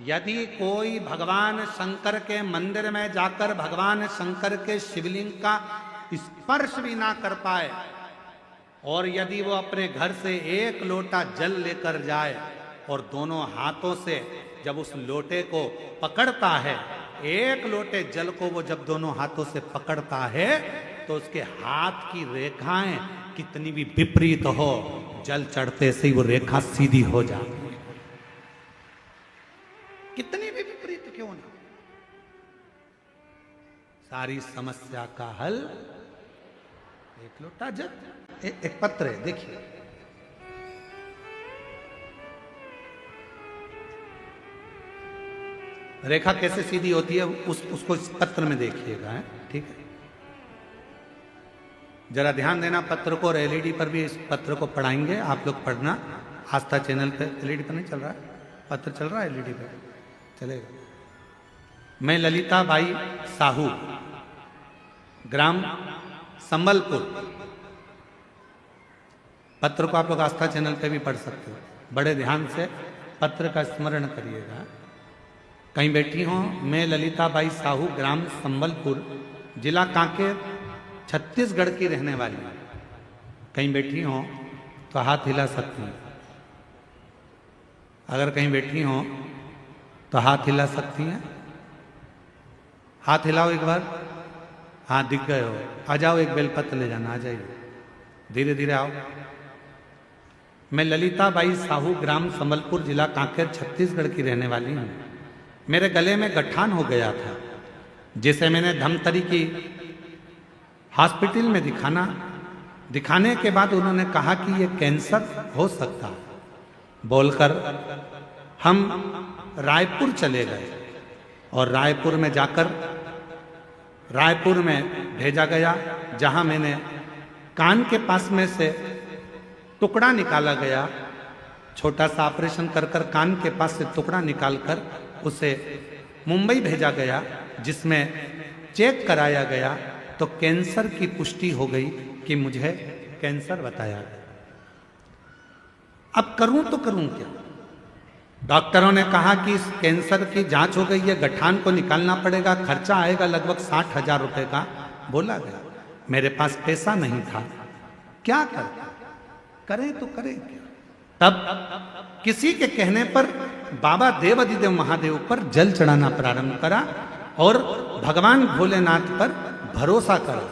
यदि कोई भगवान शंकर के मंदिर में जाकर भगवान शंकर के शिवलिंग का स्पर्श भी ना कर पाए और यदि वो अपने घर से एक लोटा जल लेकर जाए और दोनों हाथों से जब उस लोटे को पकड़ता है, एक लोटे जल को वो जब दोनों हाथों से पकड़ता है तो उसके हाथ की रेखाएं कितनी भी विपरीत हो, जल चढ़ते से ही वो रेखा सीधी हो जाती है। कितनी भी विपरीत क्यों ना, सारी समस्या का हल एक लोटा जल। एक पत्र है, देखिए, रेखा कैसे सीधी होती है उसको इस पत्र में देखिएगा, है ठीक है। जरा ध्यान देना पत्र को, और एलईडी पर भी इस पत्र को पढ़ाएंगे, आप लोग पढ़ना। आस्था चैनल पे एलईडी पर नहीं चल रहा है, पत्र चल रहा है एलईडी पे, चलेगा। मैं ललिता बाई साहू, ग्राम संबलपुर। पत्र को आप लोग आस्था चैनल पे भी पढ़ सकते हो, बड़े ध्यान से पत्र का स्मरण करिएगा। कहीं बैठी हो, मैं ललिता बाई साहू, ग्राम संबलपुर, जिला कांकेर, छत्तीसगढ़ की रहने वाली। कहीं बैठी हो तो हाथ हिला सकती हैं, अगर कहीं बैठी हो तो हाथ हिला सकती हैं। हाथ हिलाओ एक बार, हाँ दिख गए हो, आ जाओ, एक बेलपत्र ले जाना, आ जाइए, धीरे धीरे आओ। मैं ललिता बाई साहू, ग्राम संबलपुर, जिला कांकेर, छत्तीसगढ़ की रहने वाली हूँ। मेरे गले में गठान हो गया था, जिसे मैंने धमतरी की हॉस्पिटल में दिखाने के बाद उन्होंने कहा कि ये कैंसर हो सकता है। बोलकर हम रायपुर चले गए और रायपुर में जाकर रायपुर में भेजा गया, जहां मैंने कान के पास में से टुकड़ा निकाला गया। छोटा सा ऑपरेशन कर कान के पास से टुकड़ा निकालकर उसे मुंबई भेजा गया, जिसमें चेक कराया गया तो कैंसर की पुष्टि हो गई कि मुझे कैंसर बताया गया। अब करूं तो करूं क्या? डॉक्टरों ने कहा कि इस कैंसर की जांच हो गई है, गठान को निकालना पड़ेगा, खर्चा आएगा लगभग 60,000 रुपए का बोला गया। मेरे पास पैसा नहीं था, क्या करें तो करें क्या? तब किसी के कहने पर बाबा देवाधिदेव महादेव पर जल चढ़ाना प्रारंभ करा और भगवान भोलेनाथ पर भरोसा करा।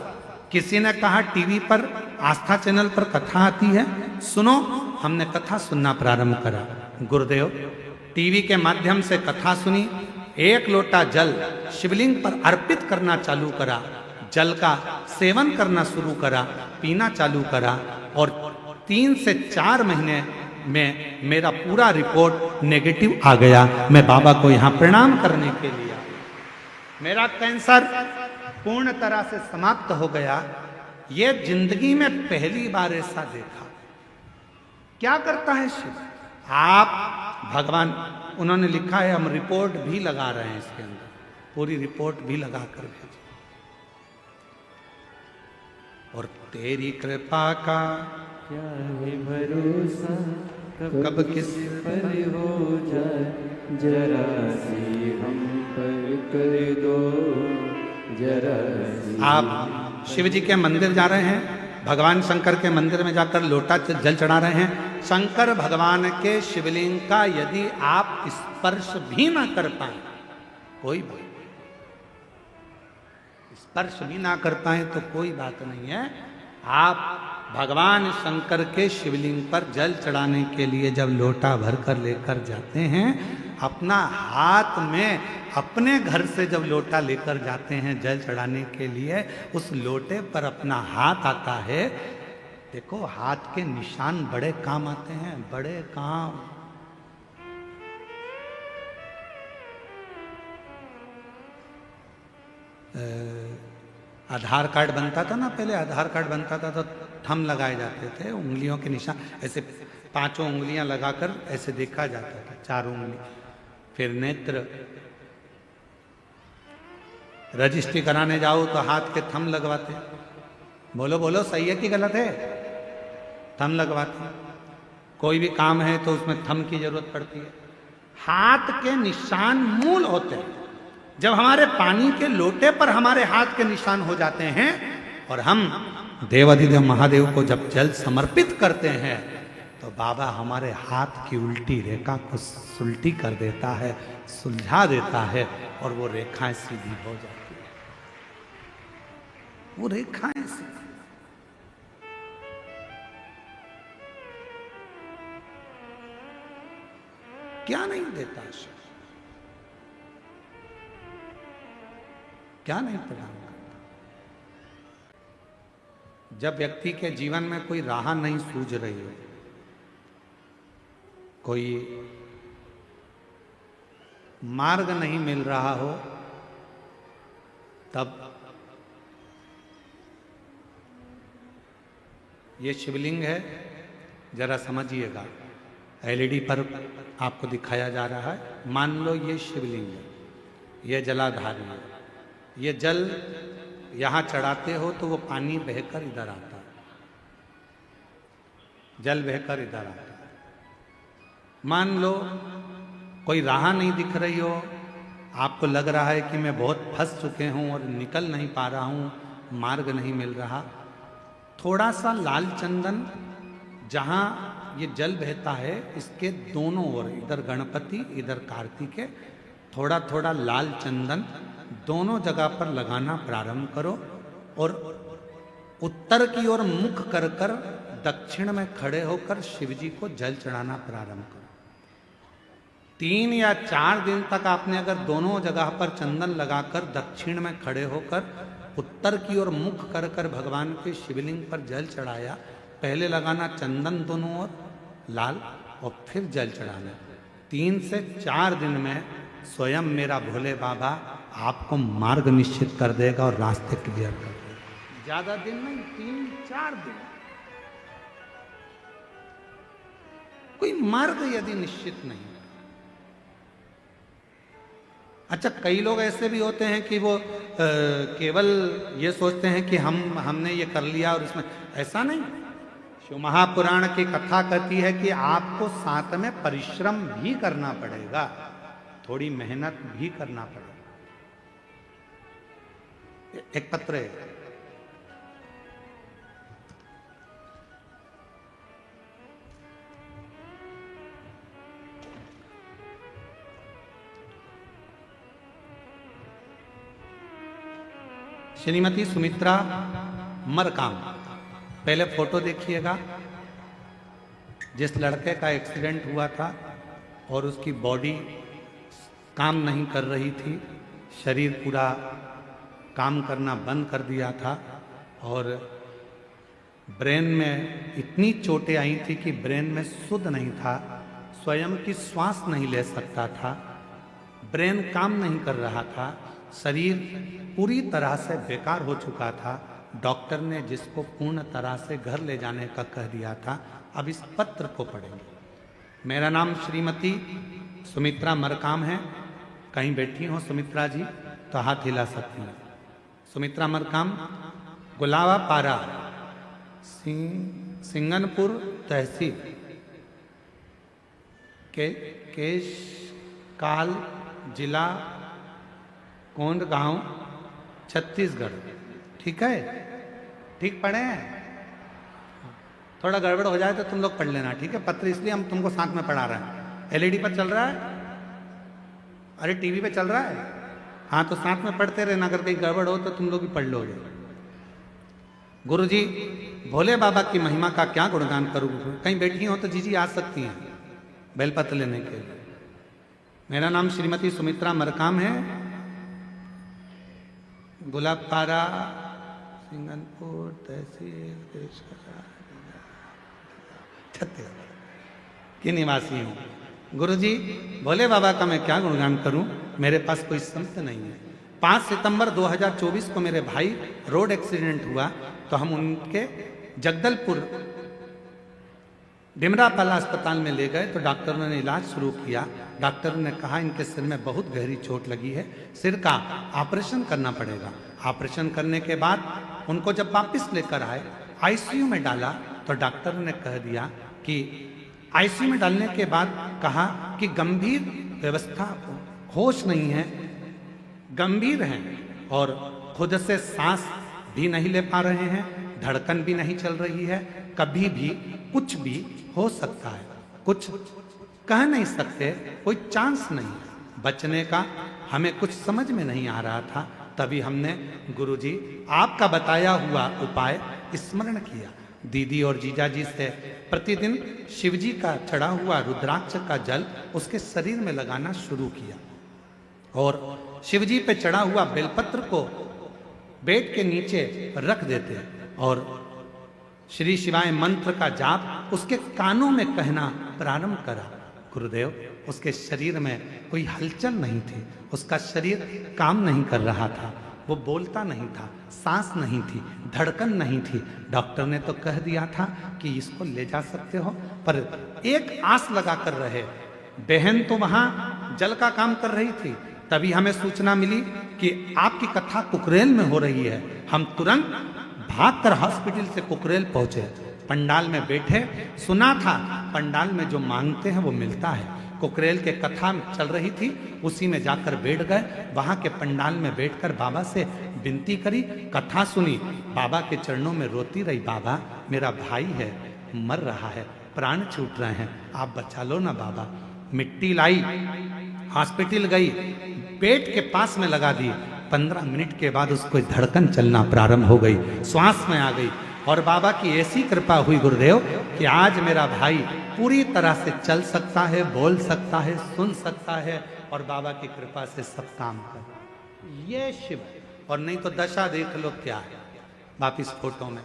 किसी ने कहा टीवी पर, आस्था चैनल पर कथा आती है, सुनो। हमने कथा सुनना प्रारंभ करा। गुरुदेव टीवी के माध्यम से कथा सुनी, एक लोटा जल शिवलिंग पर अर्पित करना चालू करा, जल का सेवन करना शुरू करा, पीना चालू करा और 3 से 4 महीने में मेरा पूरा रिपोर्ट नेगेटिव आ गया। मैं बाबा को यहां प्रणाम करने के लिए, मेरा कैंसर पूर्ण तरह से समाप्त हो गया। ये जिंदगी में पहली बार ऐसा देखा। क्या करता है शिव? आप भगवान, उन्होंने लिखा है, हम रिपोर्ट भी लगा रहे हैं इसके अंदर, पूरी रिपोर्ट भी लगा कर भेजी। और तेरी कृपा का क्या है भरोसा, कब किस पर हो जाए, जरा सी हम पर कर दो, जरा सी। आप शिव जी के मंदिर जा रहे हैं, भगवान शंकर के मंदिर में जाकर लोटा जल चढ़ा रहे हैं। शंकर भगवान के शिवलिंग का यदि आप स्पर्श भी ना कर पाए, कोई बात, स्पर्श भी ना कर पाए तो कोई बात नहीं है। आप भगवान शंकर के शिवलिंग पर जल चढ़ाने के लिए जब लोटा भर कर लेकर जाते हैं, अपना हाथ में, अपने घर से जब लोटा लेकर जाते हैं जल चढ़ाने के लिए, उस लोटे पर अपना हाथ आता है। देखो हाथ के निशान बड़े काम आते हैं, बड़े काम। आधार कार्ड बनता था ना पहले, आधार कार्ड बनता था तो थंब लगाए जाते थे, उंगलियों के निशान, ऐसे 5 उंगलियां लगाकर ऐसे देखा जाता था, 4 उंगली। फिर नेत्र, रजिस्ट्री कराने जाओ तो हाथ के थंब लगवाते। बोलो बोलो सही है कि गलत है? थंब लगवाते। कोई भी काम है तो उसमें थंब की जरूरत पड़ती है। हाथ के निशान मूल होते हैं। जब हमारे पानी के लोटे पर हमारे हाथ के निशान हो जाते हैं और हम देवाधिदेव महादेव को जब जल समर्पित करते हैं तो बाबा हमारे हाथ की उल्टी रेखा को सुलटी कर देता है, सुलझा देता है और वो रेखाएं सीधी हो जाती है। वो रेखाएं सीधी। क्या नहीं देता शिव, क्या नहीं प्रदान करता। जब व्यक्ति के जीवन में कोई राह नहीं सूझ रही हो, कोई मार्ग नहीं मिल रहा हो, तब ये शिवलिंग है, जरा समझिएगा। एलईडी पर आपको दिखाया जा रहा है। मान लो ये शिवलिंग है, ये जलाधारी है। ये जल यहाँ चढ़ाते हो तो वो पानी बहकर इधर आता है, जल बहकर इधर आता है। मान लो कोई राह नहीं दिख रही हो, आपको लग रहा है कि मैं बहुत फंस चुके हूँ और निकल नहीं पा रहा हूँ, मार्ग नहीं मिल रहा। थोड़ा सा लाल चंदन, जहाँ ये जल बहता है इसके दोनों ओर, इधर गणपति इधर कार्तिकेय, थोड़ा थोड़ा लाल चंदन दोनों जगह पर लगाना प्रारंभ करो और उत्तर की ओर मुख कर कर दक्षिण में खड़े होकर शिवजी को जल चढ़ाना प्रारंभ करो। 3 या 4 दिन तक आपने अगर दोनों जगह पर चंदन लगाकर दक्षिण में खड़े होकर उत्तर की ओर मुख कर कर भगवान के शिवलिंग पर जल चढ़ाया, पहले लगाना चंदन दोनों ओर लाल और फिर जल चढ़ाना। 3 से 4 दिन में स्वयं मेरा भोले बाबा आपको मार्ग निश्चित कर देगा और रास्ते क्लियर कर देगा। ज्यादा दिन नहीं, 3-4 दिन। कोई मार्ग यदि निश्चित नहीं। अच्छा, कई लोग ऐसे भी होते हैं कि वो केवल ये सोचते हैं कि हमने ये कर लिया और इसमें, ऐसा नहीं। शिव महापुराण की कथा कहती है कि आपको साथ में परिश्रम भी करना पड़ेगा, थोड़ी मेहनत भी करना पड़ेगा। एक पत्र है, श्रीमती सुमित्रा मरकाम। पहले फोटो देखिएगा। जिस लड़के का एक्सीडेंट हुआ था और उसकी बॉडी काम नहीं कर रही थी, शरीर पूरा काम करना बंद कर दिया था और ब्रेन में इतनी चोटें आई थी कि ब्रेन में शुद्ध नहीं था, स्वयं की श्वास नहीं ले सकता था, ब्रेन काम नहीं कर रहा था, शरीर पूरी तरह से बेकार हो चुका था। डॉक्टर ने जिसको पूर्ण तरह से घर ले जाने का कह दिया था। अब इस पत्र को पढ़ेंगे। मेरा नाम श्रीमती सुमित्रा मरकाम है। कहीं बैठी हो सुमित्रा जी तो हाथ हिला सकती हैं। सुमित्रा मरकाम, गुलावा पारा, सिंगनपुर तहसील, केशकाल जिला, कोंडगांव, छत्तीसगढ़। ठीक है, ठीक पढ़े हैं? थोड़ा गड़बड़ हो जाए तो तुम लोग पढ़ लेना, ठीक है? पत्र इसलिए हम तुमको साथ में पढ़ा रहे हैं। एलईडी पर चल रहा है, अरे टीवी पे चल रहा है, हाँ तो साथ में पढ़ते रहना। अगर कहीं गड़बड़ हो तो तुम लोग भी पढ़ लोगे। गुरुजी, भोले बाबा की महिमा का क्या गुणगान करूँ? कहीं बैठी हो तो जीजी आ सकती हैं बेलपत्र लेने के लिए। मेरा नाम श्रीमती सुमित्रा मरकाम है, गुलाबपारा, सिंगनपुर तहसील, छत्तीसगढ़ की निवासी हूँ। गुरुजी, भोले बाबा का मैं क्या गुणगान करूं? मेरे पास कोई संत नहीं है। 5 सितंबर 2024 को मेरे भाई रोड एक्सीडेंट हुआ तो हम उनके जगदलपुर डिमरापाला अस्पताल में ले गए तो डॉक्टरों ने इलाज शुरू किया। डॉक्टर ने कहा इनके सिर में बहुत गहरी चोट लगी है, सिर का ऑपरेशन करना पड़ेगा। ऑपरेशन करने के बाद उनको जब वापस लेकर आए, आईसीयू में डाला तो डॉक्टर ने कह दिया कि आईसीयू में डालने के बाद कहा कि गंभीर व्यवस्था, होश नहीं है, गंभीर हैं और खुद से सांस भी नहीं ले पा रहे हैं, धड़कन भी नहीं चल रही है, कभी भी कुछ भी हो सकता है, कुछ कह नहीं सकते, कोई चांस नहीं है बचने का। हमें कुछ समझ में नहीं आ रहा था, तभी हमने गुरुजी आपका बताया हुआ उपाय स्मरण किया। दीदी और जीजा जी से प्रतिदिन शिवजी का चढ़ा हुआ रुद्राक्ष का जल उसके शरीर में लगाना शुरू किया और शिवजी पे चढ़ा हुआ बेलपत्र को बेड के नीचे रख देते और श्री शिवाय मंत्र का जाप उसके कानों में कहना प्रारंभ करा। गुरुदेव, उसके शरीर में कोई हलचल नहीं थी, उसका शरीर काम नहीं कर रहा था, वो बोलता नहीं था, सांस नहीं थी, धड़कन नहीं थी। डॉक्टर ने तो कह दिया था कि इसको ले जा सकते हो, पर एक आस लगा कर रहे। बहन तो वहां जल का काम कर रही थी, तभी हमें सूचना मिली कि आपकी कथा कुकरेल में हो रही है। हम तुरंत भागकर हॉस्पिटल से कुकरेल पहुंचे, पंडाल में बैठे, सुना था पंडाल में जो मांगते हैं वो मिलता है। कुकरेल के कथा चल रही थी, उसी में जाकर बैठ गए। वहां के पंडाल में बैठकर बाबा से विनती करी, कथा सुनी, बाबा के चरणों में रोती रही। बाबा, मेरा भाई है, मर रहा है, प्राण छूट रहे हैं, आप बचा लो ना बाबा। मिट्टी लाई, हॉस्पिटल गई, पेट के पास में लगा दी। 15 मिनट के बाद उसको धड़कन चलना प्रारंभ हो गई, श्वास में आ गई और बाबा की ऐसी कृपा हुई गुरुदेव कि आज मेरा भाई पूरी तरह से चल सकता है, बोल सकता है, सुन सकता है और बाबा की कृपा से सब काम कर। ये शिव। और नहीं तो दशा देख लो क्या है वापिस फोटो में,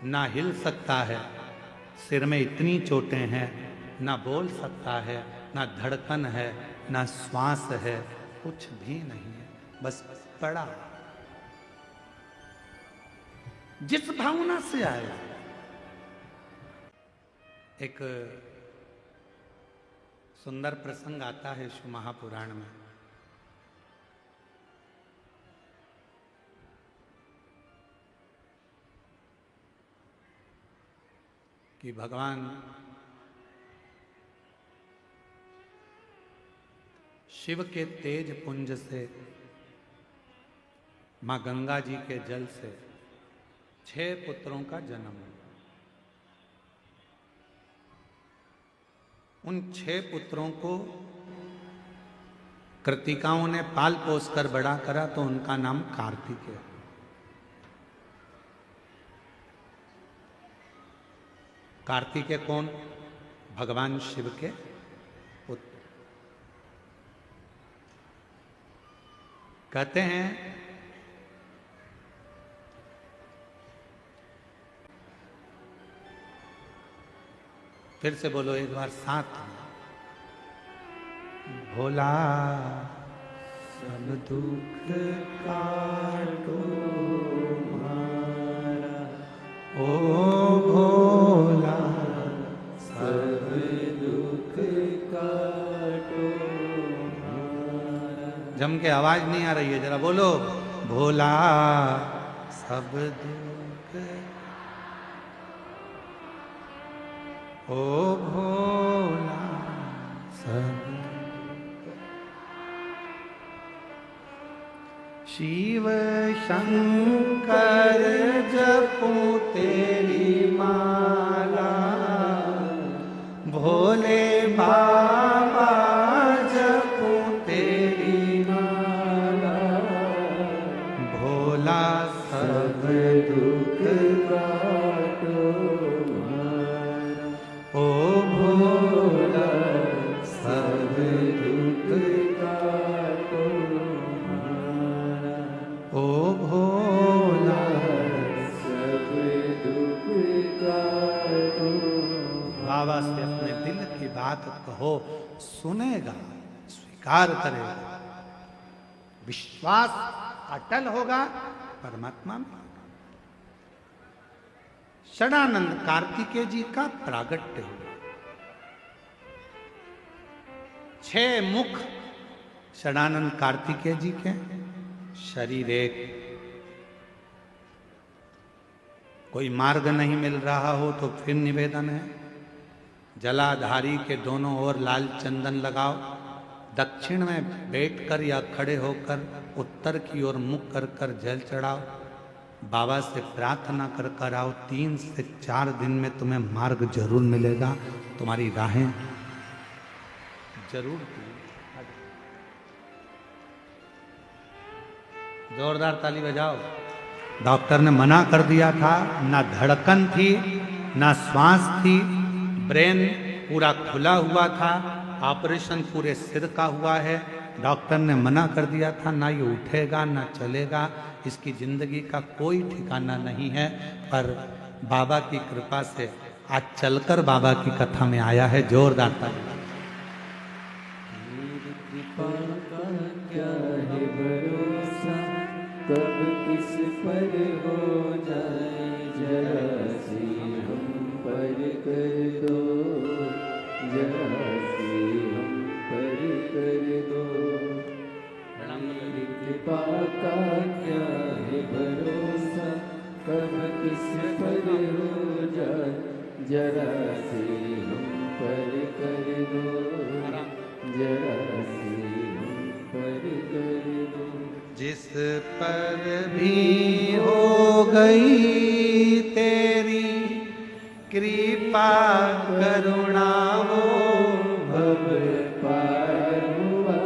ना हिल सकता है, सिर में इतनी चोटें हैं, ना बोल सकता है, ना धड़कन है, ना श्वास है, कुछ भी नहीं है, बस पड़ा। जिस भावना से आया। एक सुंदर प्रसंग आता है शिव महापुराण में। कि भगवान शिव के तेज पुंज से, मां गंगा जी के जल से 6 पुत्रों का जन्म हुआ। उन 6 पुत्रों को कृतिकाओं ने पाल पोस कर बड़ा करा तो उनका नाम कार्तिकेय। कार्तिकेय कौन? भगवान शिव के पुत्र। कहते हैं फिर से बोलो एक बार साथ, भोला सब दुख काटो मारा, ओ भोला सब दुख काटो मारा। जम के आवाज नहीं आ रही है, जरा बोलो, भोला सब दुख, ओ भोला सब। शिव शंकर जपो तेरी माला, भोले बाबा जपो तेरी माला, भोला सब दुख काटो, ओ भोला सब दुख काटो मारा, ओ भोला सब दुख काटो। बाबा से अपने दिल की बात कहो, सुनेगा, स्वीकार करेगा, विश्वास अटल होगा परमात्मा में। षडानंद कार्तिकेय जी का प्रागट्य हुआ। 6 मुख षडानंद कार्तिकेय जी के, शरीर एक। कोई मार्ग नहीं मिल रहा हो तो फिर निवेदन है, जलाधारी के दोनों ओर लाल चंदन लगाओ, दक्षिण में बैठकर या खड़े होकर उत्तर की ओर मुख कर कर जल चढ़ाओ, बाबा से प्रार्थना कर कर आओ। 3 से 4 दिन में तुम्हें मार्ग जरूर मिलेगा, तुम्हारी राहें जरूर जोरदार ताली बजाओ। डॉक्टर ने मना कर दिया था, ना धड़कन थी ना श्वास थी, ब्रेन पूरा खुला हुआ था, ऑपरेशन पूरे सिर का हुआ है। डॉक्टर ने मना कर दिया था, ना ये उठेगा ना चलेगा, इसकी जिंदगी का कोई ठिकाना नहीं है। पर बाबा की कृपा से आज चलकर बाबा की कथा में आया है। जोरदार ताली। कृपा का क्या है भरोसा, कब किस पर हो जाए, जरा सी हम पर कर दो, जरा सी हम पर कर दो। मेरी कृपा का क्या है भरोसा, कब किस पर हो जाए, जरा सी हम पर कर दो, जरा सी हम पर कर दो। जिस पर भी हो गई तेरी कृपा करुणा, वो भव पार हुआ,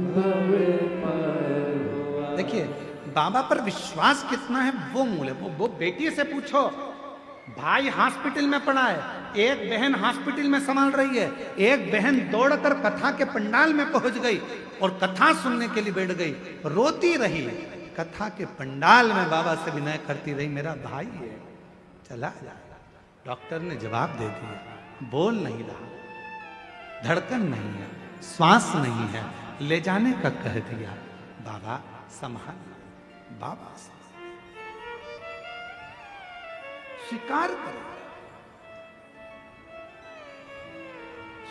भव पार हुआ। देखिए बाबा पर विश्वास कितना है वो मूल है। वो बेटी से पूछो, भाई हॉस्पिटल में पड़ा है, एक बहन हॉस्पिटल में संभाल रही है, एक बहन दौड़कर कथा के पंडाल में पहुंच गई और कथा सुनने के लिए बैठ गई, रोती रही, कथा के पंडाल में बाबा से विनय करती रही, मेरा भाई है चला जा। डॉक्टर ने जवाब दे दिया, बोल नहीं रहा, धड़कन नहीं है, श्वास नहीं है, ले जाने का कह दिया। बाबा संभाल, बाबा स्वीकार करो,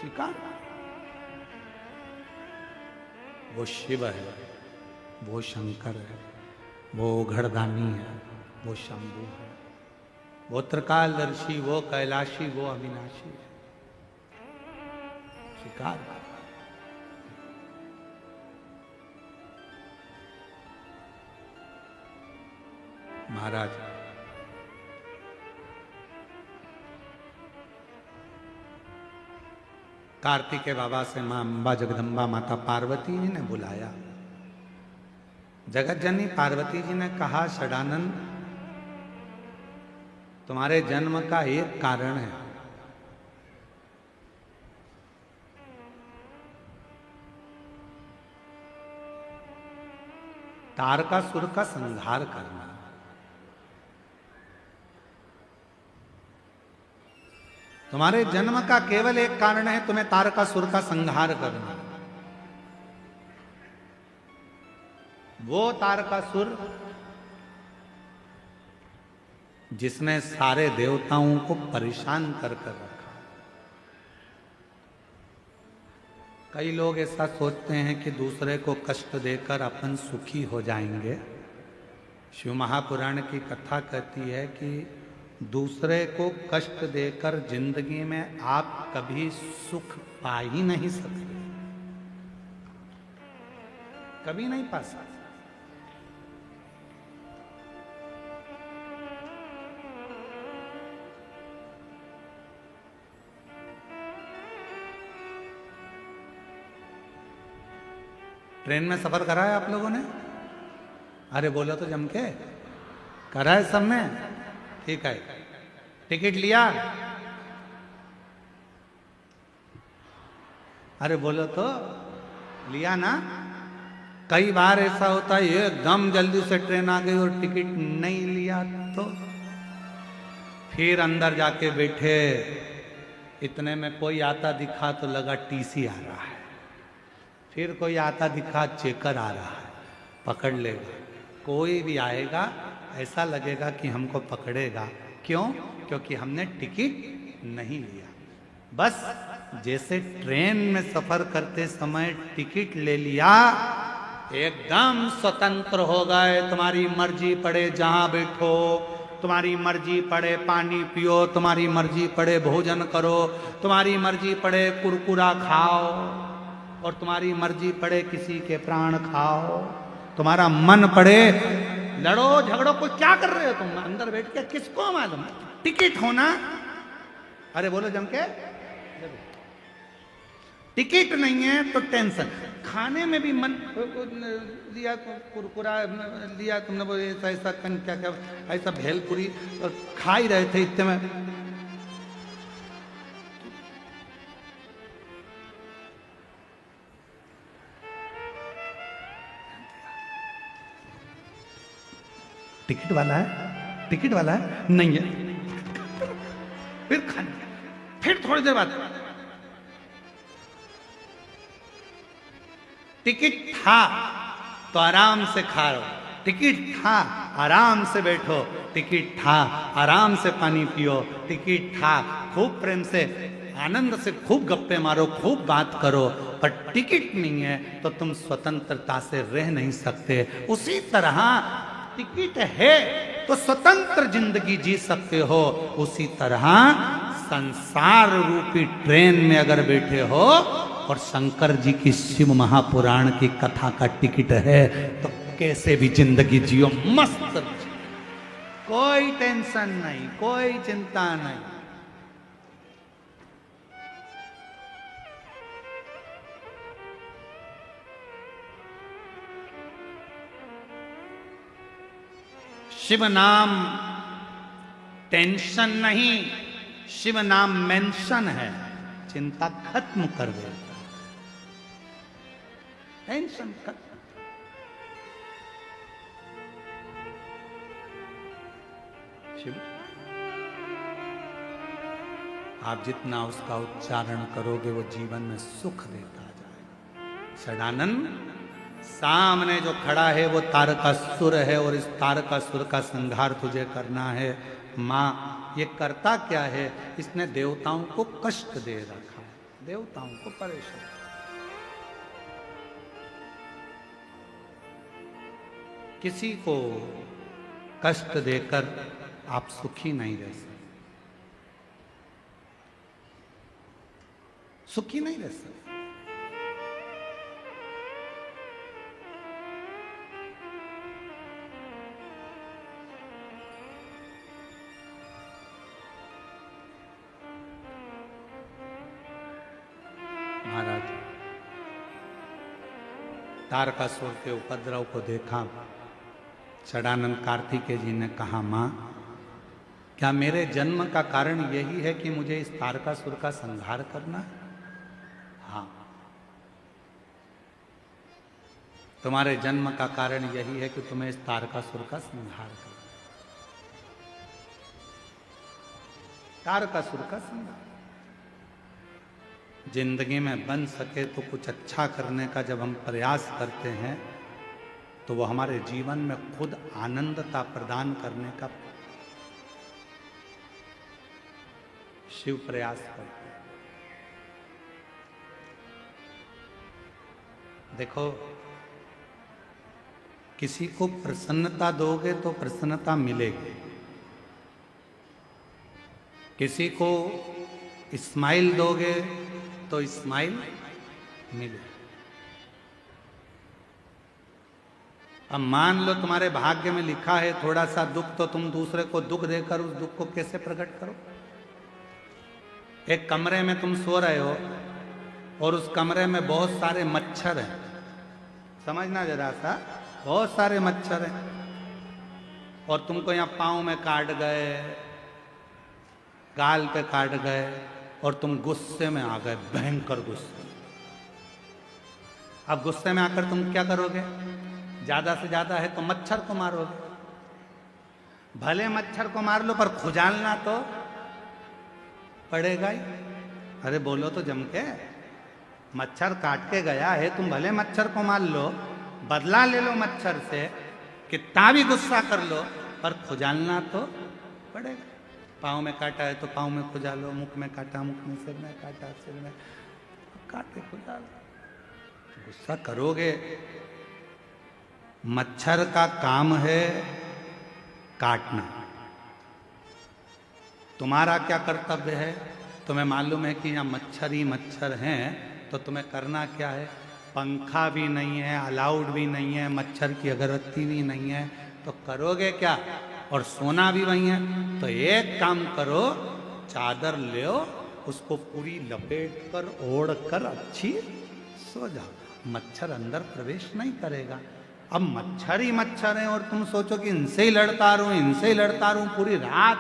स्वीकार। वो शिव है, वो शंकर है, वो घड़दानी है, वो शंभु है, वो त्रिकालदर्शी, वो कैलाशी, वो अविनाशी है। स्वीकार करो। महाराज कार्तिकेय बाबा से मां अम्बा जगदम्बा माता पार्वती जी ने बुलाया। जगत जननी पार्वती जी ने कहा, षडानंद तुम्हारे जन्म का एक कारण है, तारकासुर का संहार करना। तुम्हारे जन्म का केवल एक कारण है, तुम्हें तारकासुर का संहार करना। वो तारकासुर जिसने सारे देवताओं को परेशान कर कर रखा। कई लोग ऐसा सोचते हैं कि दूसरे को कष्ट देकर अपन सुखी हो जाएंगे। शिव महापुराण की कथा कहती है कि दूसरे को कष्ट देकर जिंदगी में आप कभी सुख पा ही नहीं सकते, कभी नहीं पा सकते। ट्रेन में सफर करा है आप लोगों ने? अरे बोलो तो जम के करा है सब में? ठीक है, टिकट लिया? अरे बोलो तो, लिया ना? कई बार ऐसा होता है एकदम जल्दी से ट्रेन आ गई और टिकट नहीं लिया तो फिर अंदर जाके बैठे, इतने में कोई आता दिखा तो लगा टीसी आ रहा है, फिर कोई आता दिखा चेकर आ रहा है, पकड़ लेगा। कोई भी आएगा ऐसा लगेगा कि हमको पकड़ेगा। क्यों? क्योंकि हमने टिकट नहीं लिया। बस जैसे ट्रेन में सफर करते समय टिकट ले लिया, एकदम स्वतंत्र हो गए, तुम्हारी मर्जी पड़े जहां बैठो, तुम्हारी मर्जी पड़े पानी पियो, तुम्हारी मर्जी पड़े भोजन करो, तुम्हारी मर्जी पड़े कुरकुरा खाओ, और तुम्हारी मर्जी पड़े किसी के प्राण खाओ, तुम्हारा मन पड़े लड़ो झगड़ो। कोई क्या कर रहे हो तुम अंदर बैठ के, किसको मालूम? टिकट होना, अरे बोलो जम के, टिकट नहीं है तो टेंशन। खाने में भी मन लिया कुरकुरा लिया तुमने, वो ऐसा ऐसा क्या क्या ऐसा भेलपुरी खा ही रहे थे इतने में टिकट वाला है, टिकट वाला है नहीं है, फिर खाने, फिर थोड़ी देर बाद टिकट था तो आराम से खा लो, टिकट था आराम से बैठो, टिकट था आराम से पानी पियो, टिकट था खूब प्रेम से आनंद से खूब गप्पे मारो, खूब बात करो, पर टिकट नहीं है तो तुम स्वतंत्रता से रह नहीं सकते। उसी तरह टिकट है तो स्वतंत्र जिंदगी जी सकते हो, उसी तरह संसार रूपी ट्रेन में अगर बैठे हो और शंकर जी की शिव महापुराण की कथा का टिकट है तो कैसे भी जिंदगी जियो मस्त, कोई टेंशन नहीं, कोई चिंता नहीं। शिव नाम टेंशन नहीं, शिव नाम मेंशन है, चिंता खत्म कर देता, टेंशन खत्म। शिव आप जितना उसका उच्चारण करोगे वो जीवन में सुख देता जाएगा। षडानंद सामने जो खड़ा है वो तारकासुर है और इस तारकासुर का संहार तुझे करना है। मां ये करता क्या है? इसने देवताओं को कष्ट दे रखा है, देवताओं को परेशान। किसी को कष्ट देकर आप सुखी नहीं रह सकते, सुखी नहीं रह सकते। महाराज तारकासुर के उपद्रव को देखा, षडानंद कार्तिकेय जी ने कहा, मां क्या मेरे जन्म का कारण यही है कि मुझे इस तारकासुर का संहार करना है? हाँ, तुम्हारे जन्म का कारण यही है कि तुम्हें इस तारकासुर का संहार करना है। तारकासुर का संहार जिंदगी में बन सके तो कुछ अच्छा करने का जब हम प्रयास करते हैं तो वो हमारे जीवन में खुद आनंदता प्रदान करने का शिव प्रयास करते हैं। देखो, किसी को प्रसन्नता दोगे तो प्रसन्नता मिलेगी, किसी को स्माइल दोगे तो स्माइल मिले। अब मान लो तुम्हारे भाग्य में लिखा है थोड़ा सा दुख, तो तुम दूसरे को दुख देकर उस दुख को कैसे प्रकट करो? एक कमरे में तुम सो रहे हो और उस कमरे में बहुत सारे मच्छर हैं, समझना जरा सा, बहुत सारे मच्छर हैं, और तुमको यहाँ पाँव में काट गए, गाल पे काट गए, और तुम गुस्से में आ गए, भयंकर गुस्से। अब गुस्से में आकर तुम क्या करोगे? ज्यादा से ज्यादा है तो मच्छर को मारोगे। भले मच्छर को मार लो पर खुजालना तो पड़ेगा ही। अरे बोलो तो जम के, मच्छर काट के गया है, तुम भले मच्छर को मार लो, बदला ले लो मच्छर से, कितना भी गुस्सा कर लो, पर खुजालना तो पड़ेगा। पाँव में काटा है तो पाँव में खुजा लो, मुख में काटा मुख में, सिर में काटा सिर में, काटे खुजा लो। गुस्सा करोगे, मच्छर का काम है काटना, तुम्हारा क्या कर्तव्य है? तुम्हें मालूम है कि यहाँ मच्छर ही मच्छर हैं, तो तुम्हें करना क्या है? पंखा भी नहीं है, अलाउड भी नहीं है, मच्छर की अगरबत्ती भी नहीं है, तो करोगे क्या? और सोना भी वही है, तो एक काम करो, चादर ले, उसको पूरी लपेट कर ओढ़ कर अच्छी सो जाओ, मच्छर अंदर प्रवेश नहीं करेगा। अब मच्छर ही मच्छर हैं और तुम सोचो कि इनसे ही लड़ता रहूं, इनसे ही लड़ता रहूं, पूरी रात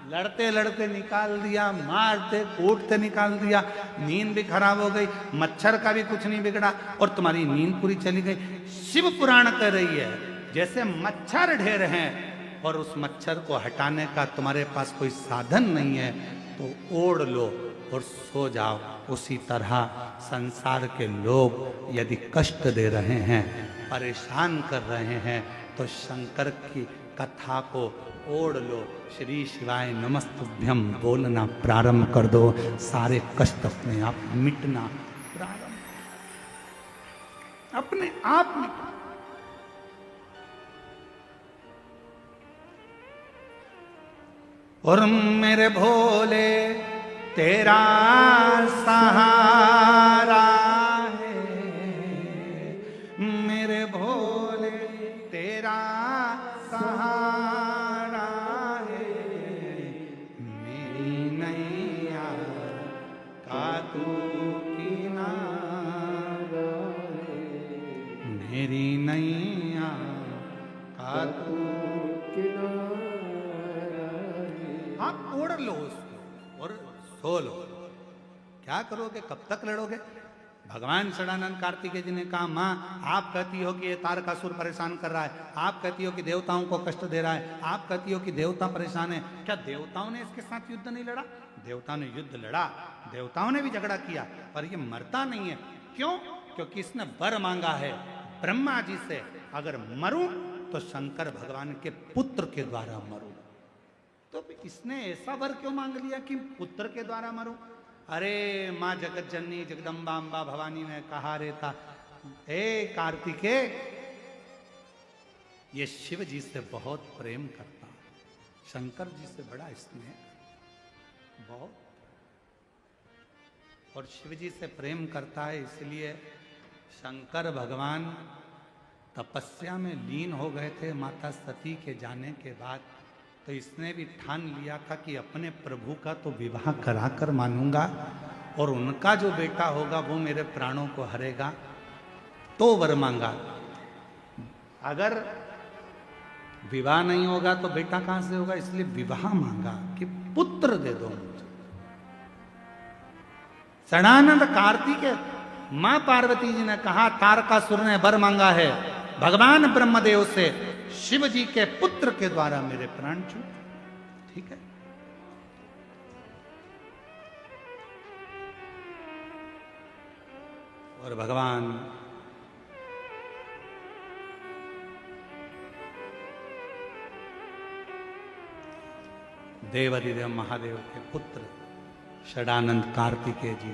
लड़ते लड़ते निकाल दिया, मारते कूटते निकाल दिया, नींद भी खराब हो गई, मच्छर का भी कुछ नहीं बिगड़ा और तुम्हारी नींद पूरी चली गई। शिव पुराण कह रही है जैसे मच्छर ढेर हैं और उस मच्छर को हटाने का तुम्हारे पास कोई साधन नहीं है, तो ओढ़ लो और सो जाओ। उसी तरह संसार के लोग यदि कष्ट दे रहे हैं, परेशान कर रहे हैं, तो शंकर की कथा को ओढ़ लो, श्री शिवाय नमस्तुभ्यम बोलना प्रारंभ कर दो, सारे कष्ट अपने आप मिटना प्रारंभ, अपने आप मिटना। और मेरे भोले तेरा सहारा है, मेरे भोले तेरा सहारा है, मेरी नैया का तू किनारा है, मेरी नैया का तू आप ओढ़ लो उसको और सो लो। क्या करोगे? कब तक लड़ोगे? भगवान षडानंद कार्तिकेय जी ने कहा, माँ आप कहती हो कि ये तारकासुर परेशान कर रहा है, आप कहती हो कि देवताओं को कष्ट दे रहा है, आप कहती हो कि देवता परेशान है, क्या देवताओं ने इसके साथ युद्ध नहीं लड़ा? देवताओं ने युद्ध लड़ा, देवताओं ने भी झगड़ा किया, पर ये मरता नहीं है। क्यों? क्योंकि इसने वर मांगा है ब्रह्मा जी से, अगर मरूं तो शंकर भगवान के पुत्र के द्वारा मरूं। तो इसने ऐसा वर क्यों मांग लिया कि पुत्र के द्वारा मरूं? अरे माँ जगत जननी जगदम्बा अम्बा भवानी ने कहा रहता, ए कार्तिकेय ये शिव जी से बहुत प्रेम करता, शंकर जी से बड़ा स्नेह बहुत, और शिव जी से प्रेम करता है, इसलिए शंकर भगवान तपस्या में लीन हो गए थे माता सती के जाने के बाद। तो इसने भी ठान लिया था कि अपने प्रभु का तो विवाह कराकर मानूंगा और उनका जो बेटा होगा वो मेरे प्राणों को हरेगा। तो वर मांगा, अगर विवाह नहीं होगा तो बेटा कहां से होगा, इसलिए विवाह मांगा कि पुत्र दे दो मुझे। षडानंद कार्तिकेय मां पार्वती जी ने कहा, तारकासुर ने वर मांगा है भगवान ब्रह्मदेव से, शिव जी के पुत्र के द्वारा मेरे प्राण छूट। ठीक है, और भगवान देवाधिदेव महादेव के पुत्र षडानंद कार्तिकेय जी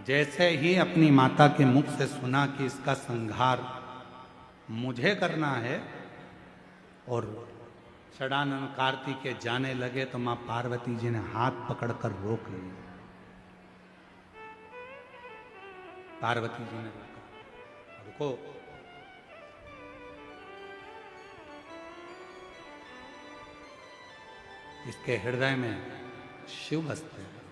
जैसे ही अपनी माता के मुख से सुना कि इसका संहार मुझे करना है, और षडानंद कार्तिकेय जाने लगे, तो मां पार्वती जी ने हाथ पकड़कर रोक लिया। पार्वती जी ने रोका, रुको, इसके हृदय में शिव बसते हैं,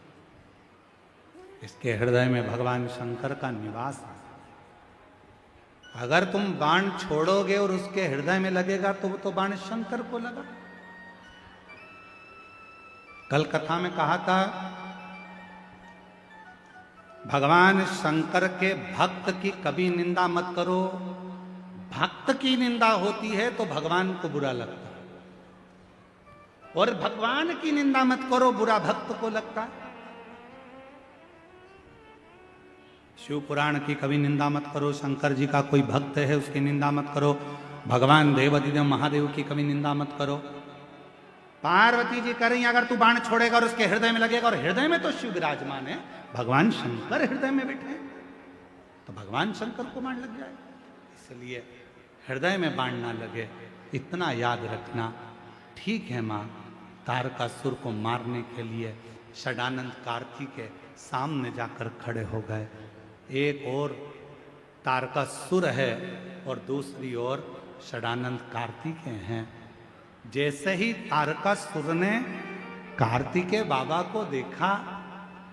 इसके हृदय में भगवान शंकर का निवास है। अगर तुम बाण छोड़ोगे और उसके हृदय में लगेगा तो वो तो बाण शंकर को लगा। कल कथा में कहा था, भगवान शंकर के भक्त की कभी निंदा मत करो, भक्त की निंदा होती है तो भगवान को बुरा लगता है, और भगवान की निंदा मत करो, बुरा भक्त को लगता है। शिव पुराण की कभी निंदा मत करो, शंकर जी का कोई भक्त है उसकी निंदा मत करो, भगवान देवाधिदेव महादेव की कभी निंदा मत करो। पार्वती जी कह रही हैं, अगर तू बाण छोड़ेगा और उसके हृदय में लगेगा, और हृदय में तो शिव विराजमान है, भगवान शंकर हृदय में बैठे हैं, तो भगवान शंकर को बाण लग जाए, इसलिए हृदय में बाण ना लगे, इतना याद रखना। ठीक है माँ, तारकासुर को मारने के लिए षडानंद कार्तिक के सामने जाकर खड़े हो गए। एक और तारकासुर है और दूसरी ओर षडानंद कार्तिकेय हैं। जैसे ही तारकासुर ने कार्तिकेय बाबा को देखा,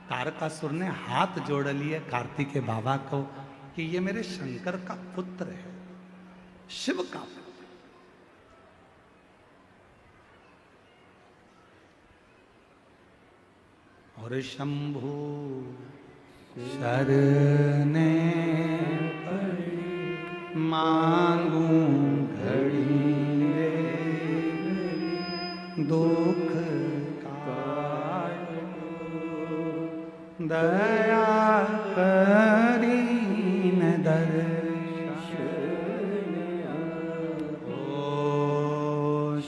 तारकासुर ने हाथ जोड़ लिए कार्तिकेय बाबा को कि ये मेरे शंकर का पुत्र है, शिव का पुत्र। और शंभु शरणे मांगू घड़ी दुख दया करीन दर्शन ओ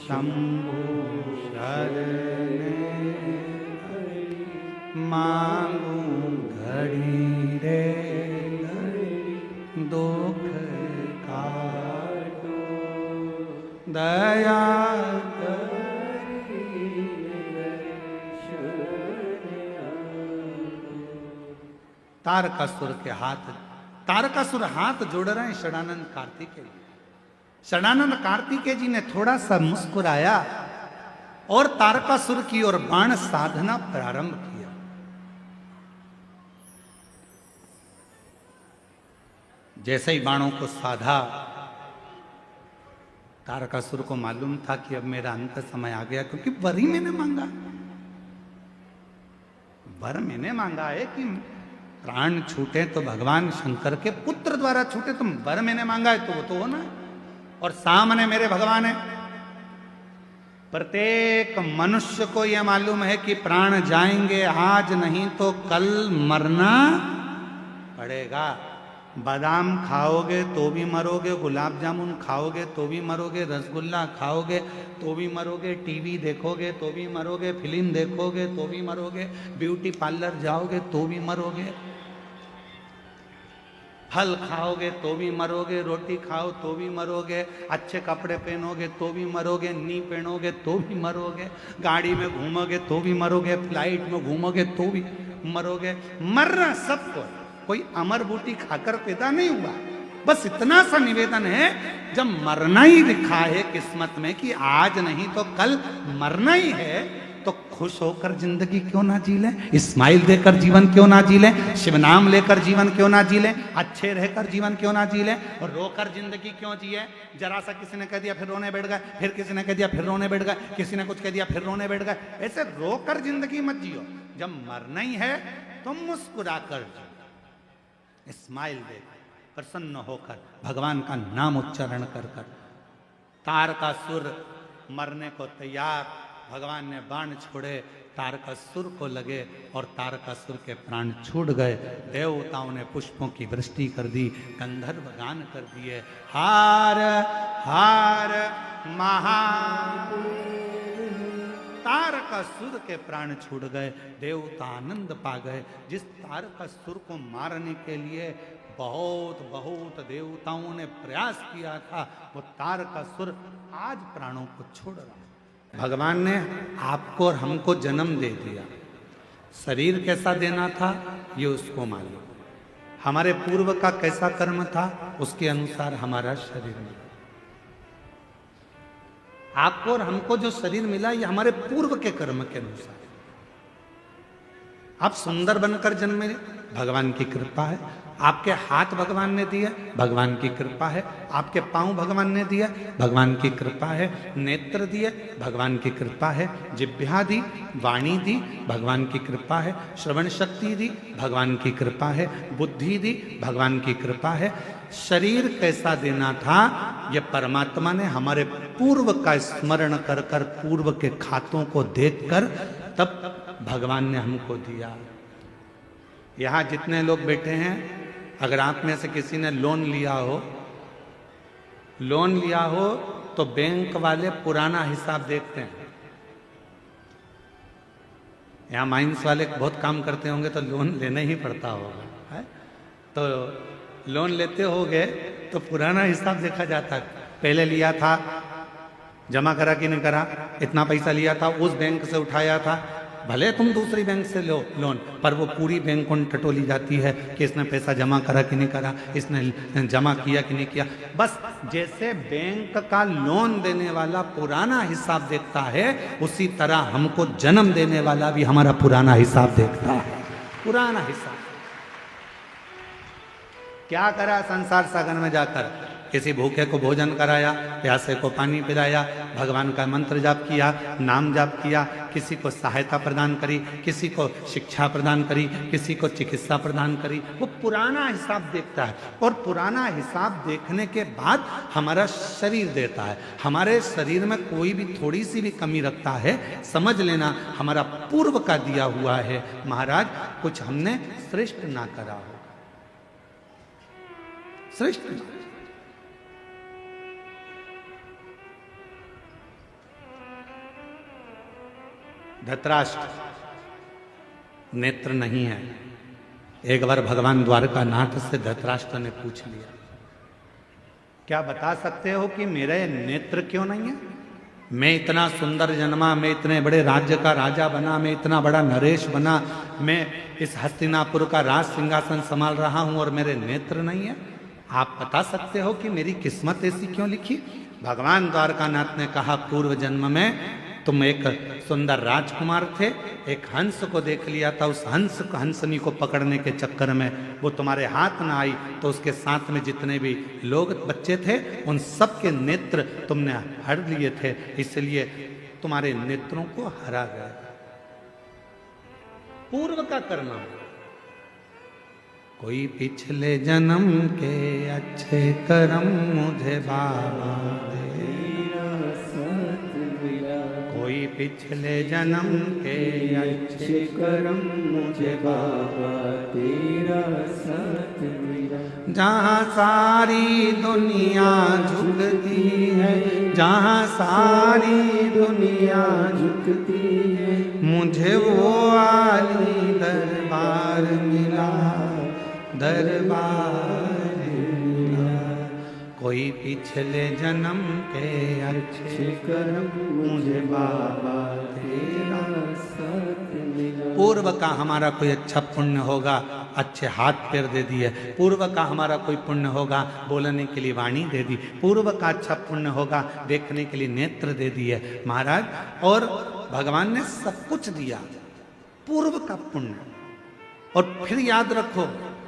शंभु शरणे मांगू घड़ी रे दुख काटो दया तारकासुर के हाथ, तारकासुर हाथ जोड़ रहे हैं षडानंद कार्तिकेय। षडानंद कार्तिकेय जी ने थोड़ा सा मुस्कुराया और तारकासुर की ओर बाण साधना प्रारंभ किया। जैसे ही बाणों को साधा, तारकासुर को मालूम था कि अब मेरा अंत समय आ गया, क्योंकि वर ही मैंने मांगा, वर मैंने मांगा है कि प्राण छूटे तो भगवान शंकर के पुत्र द्वारा छूटे, तुम वर मैंने मांगा है तो वो तो होना है। और सामने मेरे भगवान है। प्रत्येक मनुष्य को यह मालूम है कि प्राण जाएंगे, आज नहीं तो कल मरना पड़ेगा। बादाम खाओगे तो भी मरोगे, गुलाब जामुन खाओगे तो भी मरोगे, रसगुल्ला खाओगे तो भी मरोगे, टीवी देखोगे तो भी मरोगे, फिल्म देखोगे तो भी मरोगे, ब्यूटी पार्लर जाओगे तो भी मरोगे, फल खाओगे तो भी मरोगे, रोटी खाओ तो भी मरोगे, अच्छे कपड़े पहनोगे तो भी मरोगे, नहीं पहनोगे तो भी मरोगे, गाड़ी में घूमोगे तो भी मरोगे, फ्लाइट में घूमोगे तो भी मरोगे। मरना सबको, कोई अमर बूटी खाकर पैदा नहीं हुआ। बस इतना सा निवेदन है, जब मरना ही लिखा है किस्मत में कि आज नहीं तो कल मरना ही है, तो खुश होकर जिंदगी क्यों ना जी लें, स्माइल देकर जीवन क्यों ना जी लें, शिव नाम लेकर जीवन क्यों ना जी लें, अच्छे रहकर जीवन क्यों ना जी लें, और रोकर जिंदगी क्यों जिए। जरा सा किसी ने कह दिया फिर रोने बैठ गए, फिर किसी ने कह दिया फिर रोने बैठ गए, किसी ने कुछ कह दिया फिर रोने बैठ गए। ऐसे रोकर जिंदगी मत जियो। जब मरना ही है तो मुस्कुरा कर जियो, स्माइल देकर, प्रसन्न होकर, भगवान का नाम उच्चारण कर कर। तारकासुर मरने को तैयार, भगवान ने बाण छोड़े, तारकासुर को लगे और तारकासुर के प्राण छूट गए। देवताओं ने पुष्पों की वृष्टि कर दी, गंधर्व गान कर दिए, हार हार महा। तारकासुर के प्राण छूट गए, देवता आनंद पा गए। जिस तारकासुर को मारने के लिए बहुत बहुत देवताओं ने प्रयास किया था, वो तारकासुर आज प्राणों को छोड़ रहा। भगवान ने आपको और हमको जन्म दे दिया, शरीर कैसा देना था ये उसको मालूम, हमारे पूर्व का कैसा कर्म था उसके अनुसार हमारा शरीर मिला। आपको और हमको जो शरीर मिला ये हमारे पूर्व के कर्म के अनुसार। आप सुंदर बनकर जन्मे, भगवान की कृपा है। आपके हाथ भगवान ने दिए, भगवान की कृपा है। आपके पांव भगवान ने दिए, भगवान की कृपा है। नेत्र दिए, भगवान की कृपा है। जिह्वा दी, वाणी दी, भगवान की कृपा है। श्रवण शक्ति दी, भगवान की कृपा है। बुद्धि दी, भगवान की कृपा है। शरीर कैसा देना था ये परमात्मा ने हमारे पूर्व का स्मरण कर कर, पूर्व के खातों को देखकर तब भगवान ने हमको दिया। यहाँ जितने लोग बैठे हैं, अगर आप में से किसी ने लोन लिया हो तो बैंक वाले पुराना हिसाब देखते हैं। यहाँ माइंस वाले बहुत काम करते होंगे तो लोन लेना ही पड़ता होगा, है? तो लोन लेते होगे तो पुराना हिसाब देखा जाता है। पहले लिया था जमा करा कि नहीं करा, इतना पैसा लिया था उस बैंक से उठाया था, भले तुम दूसरी बैंक से लो लोन, पर वो पूरी बैंक उन टटोली जाती है कि इसने पैसा जमा करा कि नहीं करा, इसने जमा किया कि नहीं किया। बस जैसे बैंक का लोन देने वाला पुराना हिसाब देखता है, उसी तरह हमको जन्म देने वाला भी हमारा पुराना हिसाब देखता है। पुराना हिसाब क्या करा संसार सागर में जाकर, किसी भूखे को भोजन कराया, प्यासे को पानी पिलाया, भगवान का मंत्र जाप किया, नाम जाप किया, किसी को सहायता प्रदान करी, किसी को शिक्षा प्रदान करी, किसी को चिकित्सा प्रदान करी। वो पुराना हिसाब देखता है, और पुराना हिसाब देखने के बाद हमारा शरीर देता है। हमारे शरीर में कोई भी थोड़ी सी भी कमी रखता है, समझ लेना हमारा पूर्व का दिया हुआ है। महाराज कुछ हमने श्रेष्ठ ना करा हो, श्रेष्ठ धृतराष्ट्र नेत्र नहीं है। एक बार भगवान द्वारकानाथ से धृतराष्ट्र ने पूछ लिया, क्या बता सकते हो कि मेरे नेत्र क्यों नहीं है? मैं इतना सुंदर जन्मा, मैं इतने बड़े राज्य का राजा बना, मैं इतना बड़ा नरेश बना, मैं इस हस्तिनापुर का राज सिंहासन संभाल रहा हूं और मेरे नेत्र नहीं है। आप बता सकते हो कि मेरी किस्मत ऐसी क्यों लिखी? भगवान द्वारकानाथ ने कहा, पूर्व जन्म में तुम एक सुंदर राजकुमार थे, एक हंस को देख लिया था, उस हंसनी को पकड़ने के चक्कर में वो तुम्हारे हाथ ना आई, तो उसके साथ में जितने भी लोग बच्चे थे उन सब के नेत्र तुमने हर लिए थे, इसलिए तुम्हारे नेत्रों को हरा गया। पूर्व का करना। कोई पिछले जन्म के अच्छे कर्म मुझे बाबा दे, कोई पिछले जन्म के अच्छे कर्म मुझे बाबा तेरा साथ मिला। जहाँ सारी दुनिया झुकती है, जहाँ सारी दुनिया झुकती है, मुझे वो आली दरबार मिला, दरबार मिला। कोई पिछले जन्म के अच्छे कर्म मुझे बाबा तेरा साथ मिला। पूर्व का हमारा कोई अच्छा पुण्य होगा, अच्छे हाथ पैर दे दिए। पूर्व का हमारा कोई पुण्य होगा, बोलने के लिए वाणी दे दी। पूर्व का अच्छा पुण्य होगा, देखने के लिए नेत्र दे दिए महाराज। और भगवान ने सब कुछ दिया, पूर्व का पुण्य। और फिर याद रखो,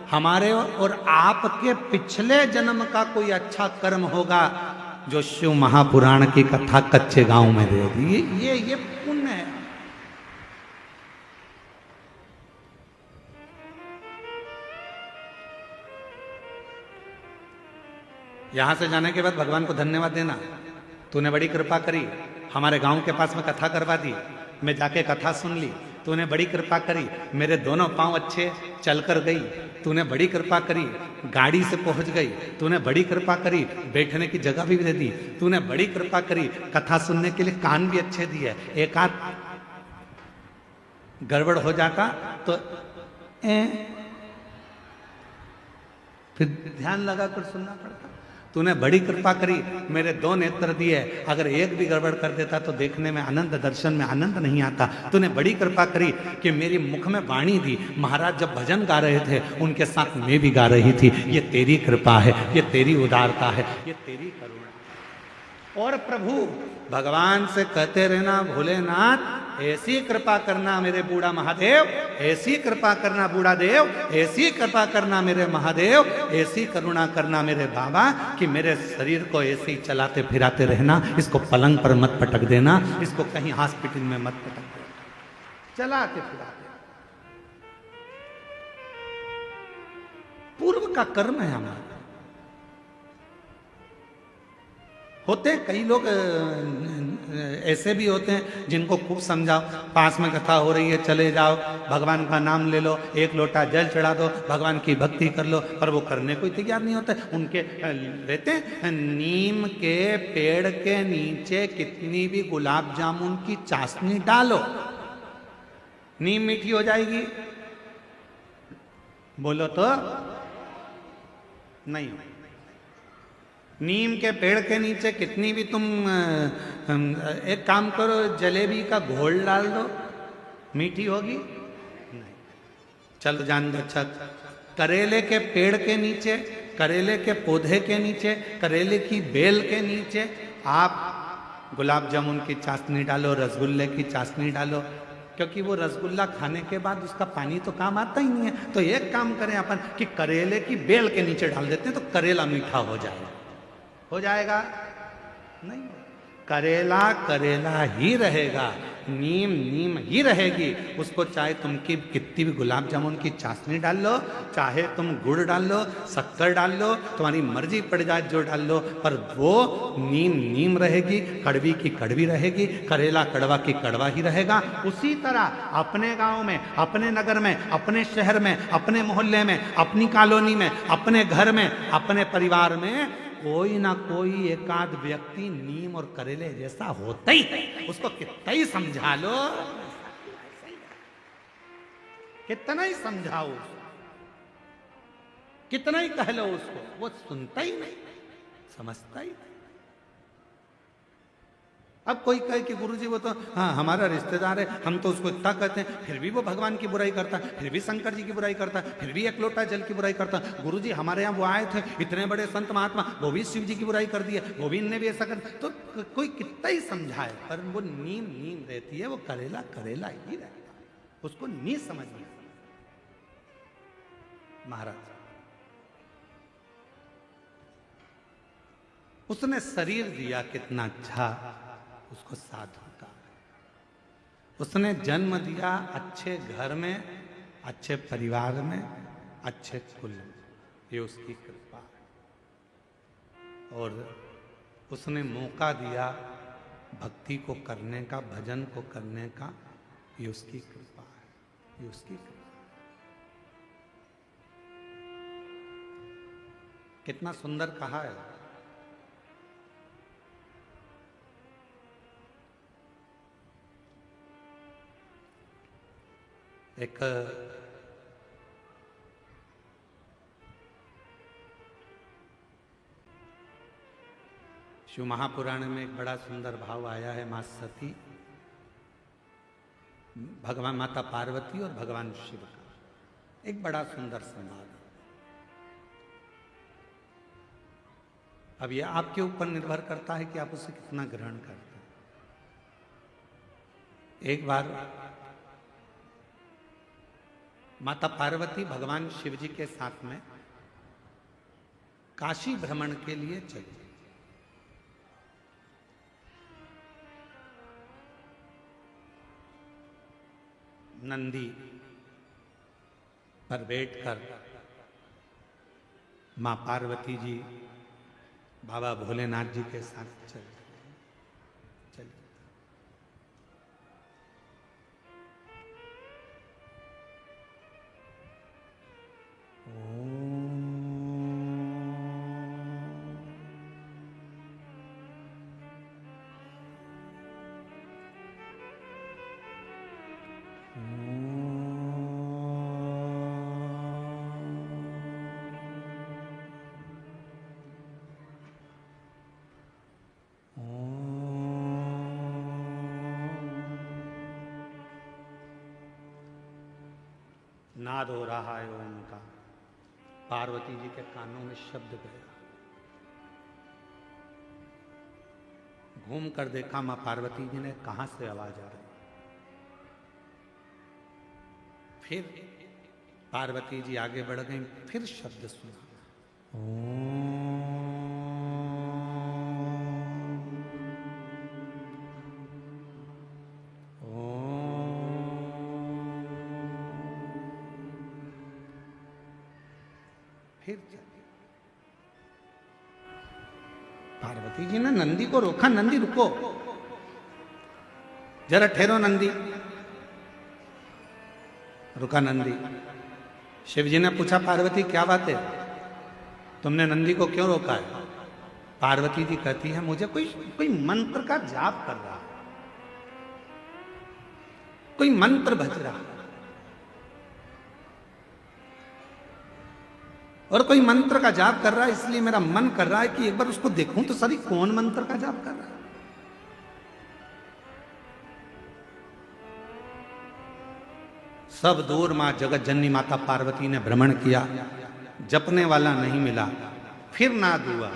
हमारे और आपके पिछले जन्म का कोई अच्छा कर्म होगा जो शिव महापुराण की कथा कच्चे गांव में दे दी, ये पुण्य है। यहां से जाने के बाद भगवान को धन्यवाद देना, तूने बड़ी कृपा करी, हमारे गांव के पास में कथा करवा दी, मैं जाके कथा सुन ली, तूने बड़ी कृपा करी, मेरे दोनों पांव अच्छे चलकर गई, तूने बड़ी कृपा करी, गाड़ी से पहुंच गई, तूने बड़ी कृपा करी, बैठने की जगह भी दे दी, तूने बड़ी कृपा करी, कथा सुनने के लिए कान भी अच्छे दिए। एक आध गड़बड़ हो जाता तो फिर ध्यान लगाकर सुनना पड़ता। तूने बड़ी कृपा करी, मेरे दो नेत्र दिए, अगर एक भी गड़बड़ कर देता तो देखने में आनंद, दर्शन में आनंद नहीं आता। तूने बड़ी कृपा करी कि मेरी मुख में वाणी दी, महाराज जब भजन गा रहे थे उनके साथ मैं भी गा रही थी। ये तेरी कृपा है, ये तेरी उदारता है, ये तेरी करुणा। और प्रभु भगवान से कहते रहना, भोलेनाथ ऐसी कृपा करना मेरे बूढ़ा महादेव, ऐसी कृपा करना बूढ़ा देव, ऐसी कृपा करना मेरे महादेव, ऐसी करुणा करना मेरे बाबा कि मेरे शरीर को ऐसे ही चलाते फिराते रहना, इसको पलंग पर मत पटक देना, इसको कहीं हॉस्पिटल में मत पटक देना, चलाते फिराते। पूर्व का कर्म है हमारा। होते कई लोग ऐसे भी होते हैं जिनको खूब समझाओ, पास में कथा हो रही है चले जाओ, भगवान का नाम ले लो, एक लोटा जल चढ़ा दो, भगवान की भक्ति कर लो, पर वो करने को तैयार नहीं होता। उनके रहते हैं, नीम के पेड़ के नीचे कितनी भी गुलाब जामुन की चाशनी डालो, नीम मीठी हो जाएगी? बोलो तो नहीं हो। नीम के पेड़ के नीचे कितनी भी तुम एक काम करो, जलेबी का घोल डाल दो, मीठी होगी नहीं। चलो जान दो। अच्छा, करेले के पेड़ के नीचे, करेले के पौधे के नीचे, करेले की बेल के नीचे आप गुलाब जामुन की चाशनी डालो, रसगुल्ले की चाशनी डालो, क्योंकि वो रसगुल्ला खाने के बाद उसका पानी तो काम आता ही नहीं है। तो एक काम करें अपन कि करेले की बेल के नीचे डाल देते हैं, तो करेला मीठा हो जाएगा। हो जाएगा नहीं, करेला करेला ही रहेगा, नीम नीम ही रहेगी। उसको चाहे तुमकी कितनी भी गुलाब जामुन की चाशनी डाल लो, चाहे तुम गुड़ डाल लो, शक्कर डाल लो, तुम्हारी मर्जी पड़ जाए जो डाल लो, पर वो नीम नीम रहेगी, कड़वी की कड़वी रहेगी, करेला कड़वा की कड़वा ही रहेगा। उसी तरह अपने गांव में, अपने नगर में, अपने शहर में, अपने मोहल्ले में, अपनी कॉलोनी में, अपने घर में, अपने परिवार में कोई ना कोई एकाध व्यक्ति नीम और करेले जैसा होता ही है। उसको कितना ही समझा लो, कितना ही समझाओ, कितना ही कह लो उसको, वो सुनता ही नहीं, समझता ही नहीं। अब कोई कहे कि गुरुजी वो तो हाँ हमारा रिश्तेदार है, हम तो उसको इतना कहते हैं, फिर भी वो भगवान की बुराई करता है, फिर भी शंकर जी की बुराई करता है, फिर भी एक लोटा जल की बुराई करता है। गुरुजी हमारे यहाँ वो आए थे, इतने बड़े संत महात्मा, वो भी शिव जी की बुराई कर दिए, वो भी इनने भी ऐसा कर। तो कोई कितना ही समझाए, पर वो नीम नीम रहती है, वो करेला करेला ही रहता है, उसको नहीं समझ में। महाराज उसने शरीर दिया कितना अच्छा, उसको साधु का। उसने जन्म दिया अच्छे घर में, अच्छे परिवार में, अच्छे कुल में, ये उसकी कृपा है। और उसने मौका दिया भक्ति को करने का, भजन को करने का, ये उसकी कृपा है, ये उसकी कृपा। कितना सुंदर कहा है। एक शिव महापुराण में एक बड़ा सुंदर भाव आया है। मां सती, भगवान माता पार्वती और भगवान शिव का एक बड़ा सुंदर संवाद। अब यह आपके ऊपर निर्भर करता है कि आप उसे कितना ग्रहण करते हैं। एक बार माता पार्वती भगवान शिव जी के साथ में काशी भ्रमण के लिए चली। नंदी पर बैठकर मां पार्वती जी बाबा भोलेनाथ जी के साथ चली। नाद हो रहा है ओम का, पार्वती जी के कानों में शब्द गया। घूम कर देखा मां पार्वती जी ने, कहां से आवाज आ रही। फिर पार्वती जी आगे बढ़ गई, फिर शब्द सुना, फिर पार्वती जी ने नंदी को रोका, नंदी रुको, जरा ठहरो नंदी। रुका नंदी। शिव जी ने पूछा, पार्वती क्या बात है, तुमने नंदी को क्यों रोका है? पार्वती जी कहती है, मुझे कोई मंत्र का जाप कर रहा है, कोई मंत्र भज रहा है। और कोई मंत्र का जाप कर रहा है, इसलिए मेरा मन कर रहा है कि एक बार उसको देखूं तो सही कौन मंत्र का जाप कर रहा है। सब दूर मां जगत जननी माता पार्वती ने भ्रमण किया, जपने वाला नहीं मिला, फिर नाद हुआ।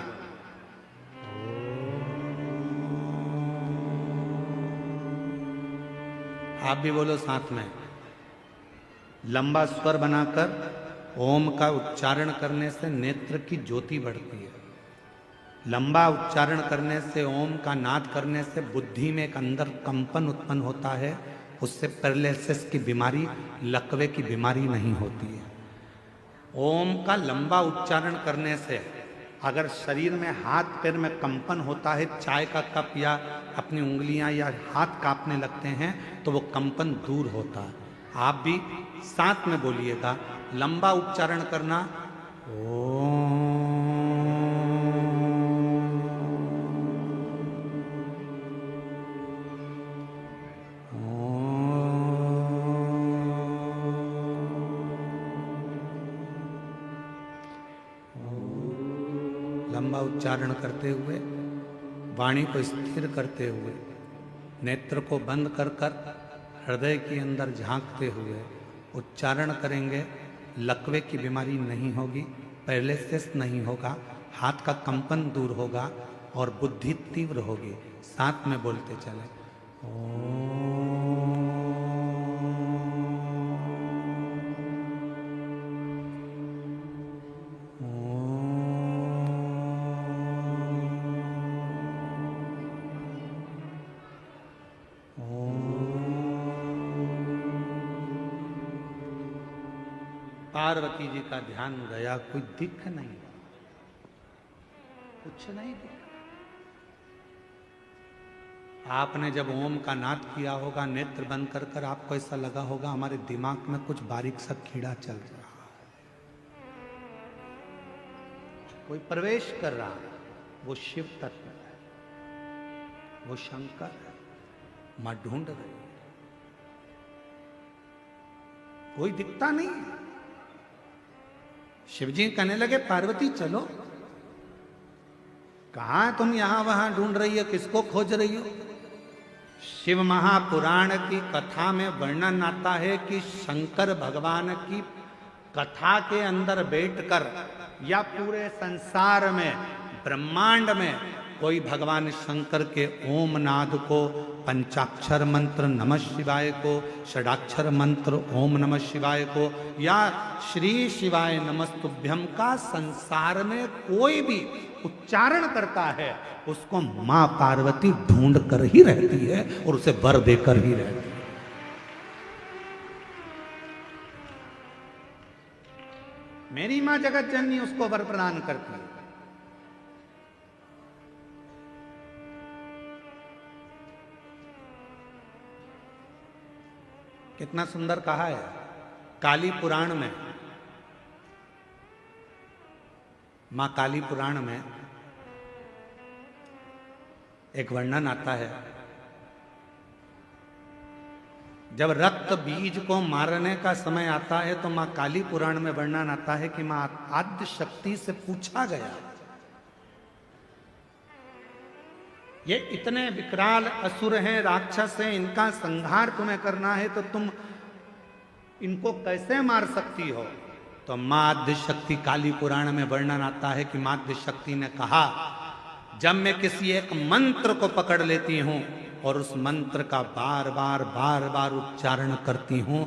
आप भी बोलो साथ में। लंबा स्वर बनाकर ओम का उच्चारण करने से नेत्र की ज्योति बढ़ती है। लंबा उच्चारण करने से, ओम का नाद करने से बुद्धि में एक अंदर कंपन उत्पन्न होता है, उससे पैरालिसिस की बीमारी, लकवे की बीमारी नहीं होती है। ओम का लंबा उच्चारण करने से अगर शरीर में, हाथ पैर में कंपन होता है, चाय का कप या अपनी उंगलियां या हाथ कांपने लगते हैं, तो वो कंपन दूर होता है। आप भी साथ में बोलिएगा, लंबा उच्चारण करना, ओम। लंबा उच्चारण करते हुए, वाणी को स्थिर करते हुए, नेत्र को बंद कर कर हृदय के अंदर झांकते हुए उच्चारण करेंगे। लकवे की बीमारी नहीं होगी, पैरालिसिस नहीं होगा, हाथ का कंपन दूर होगा और बुद्धि तीव्र होगी। साथ में बोलते चले, पार्वती जी का ध्यान गया, कोई दिख नहीं, कुछ नहीं दिखा। आपने जब ओम का नाद किया होगा, नेत्र बंद कर कर, आपको ऐसा लगा होगा हमारे दिमाग में कुछ बारीक सा कीड़ा चल रहा है, कोई प्रवेश कर रहा है। वो शिव तत्व है, वो शंकर है, मां ढूंढ रही है, कोई दिखता नहीं है। शिवजी कहने लगे, पार्वती चलो, कहां तुम यहां वहां ढूंढ रही हो, किसको खोज रही हो? शिव महापुराण की कथा में वर्णन आता है कि शंकर भगवान की कथा के अंदर बैठकर या पूरे संसार में, ब्रह्मांड में कोई भगवान शंकर के ओम नाद को, पंचाक्षर मंत्र नमः शिवाय को, षडाक्षर मंत्र ओम नमः शिवाय को, या श्री शिवाय नमस्तुभ्यम का संसार में कोई भी उच्चारण करता है, उसको मां पार्वती ढूंढ कर ही रहती है और उसे वर देकर ही रहती है। मेरी मां जगत जननी उसको वर प्रदान करती है। कितना सुंदर कहा है काली पुराण में। मां काली पुराण में एक वर्णन आता है, जब रक्त बीज को मारने का समय आता है तो मां काली पुराण में वर्णन आता है कि मां आद्य शक्ति से पूछा गया, ये इतने विकराल असुर हैं, राक्षस हैं, इनका संहार तुम्हें करना है तो तुम इनको कैसे मार सकती हो? तो मां आद्य शक्ति, काली पुराण में वर्णन आता है कि मां आद्य शक्ति ने कहा, जब मैं किसी एक मंत्र को पकड़ लेती हूं और उस मंत्र का बार बार उच्चारण करती हूं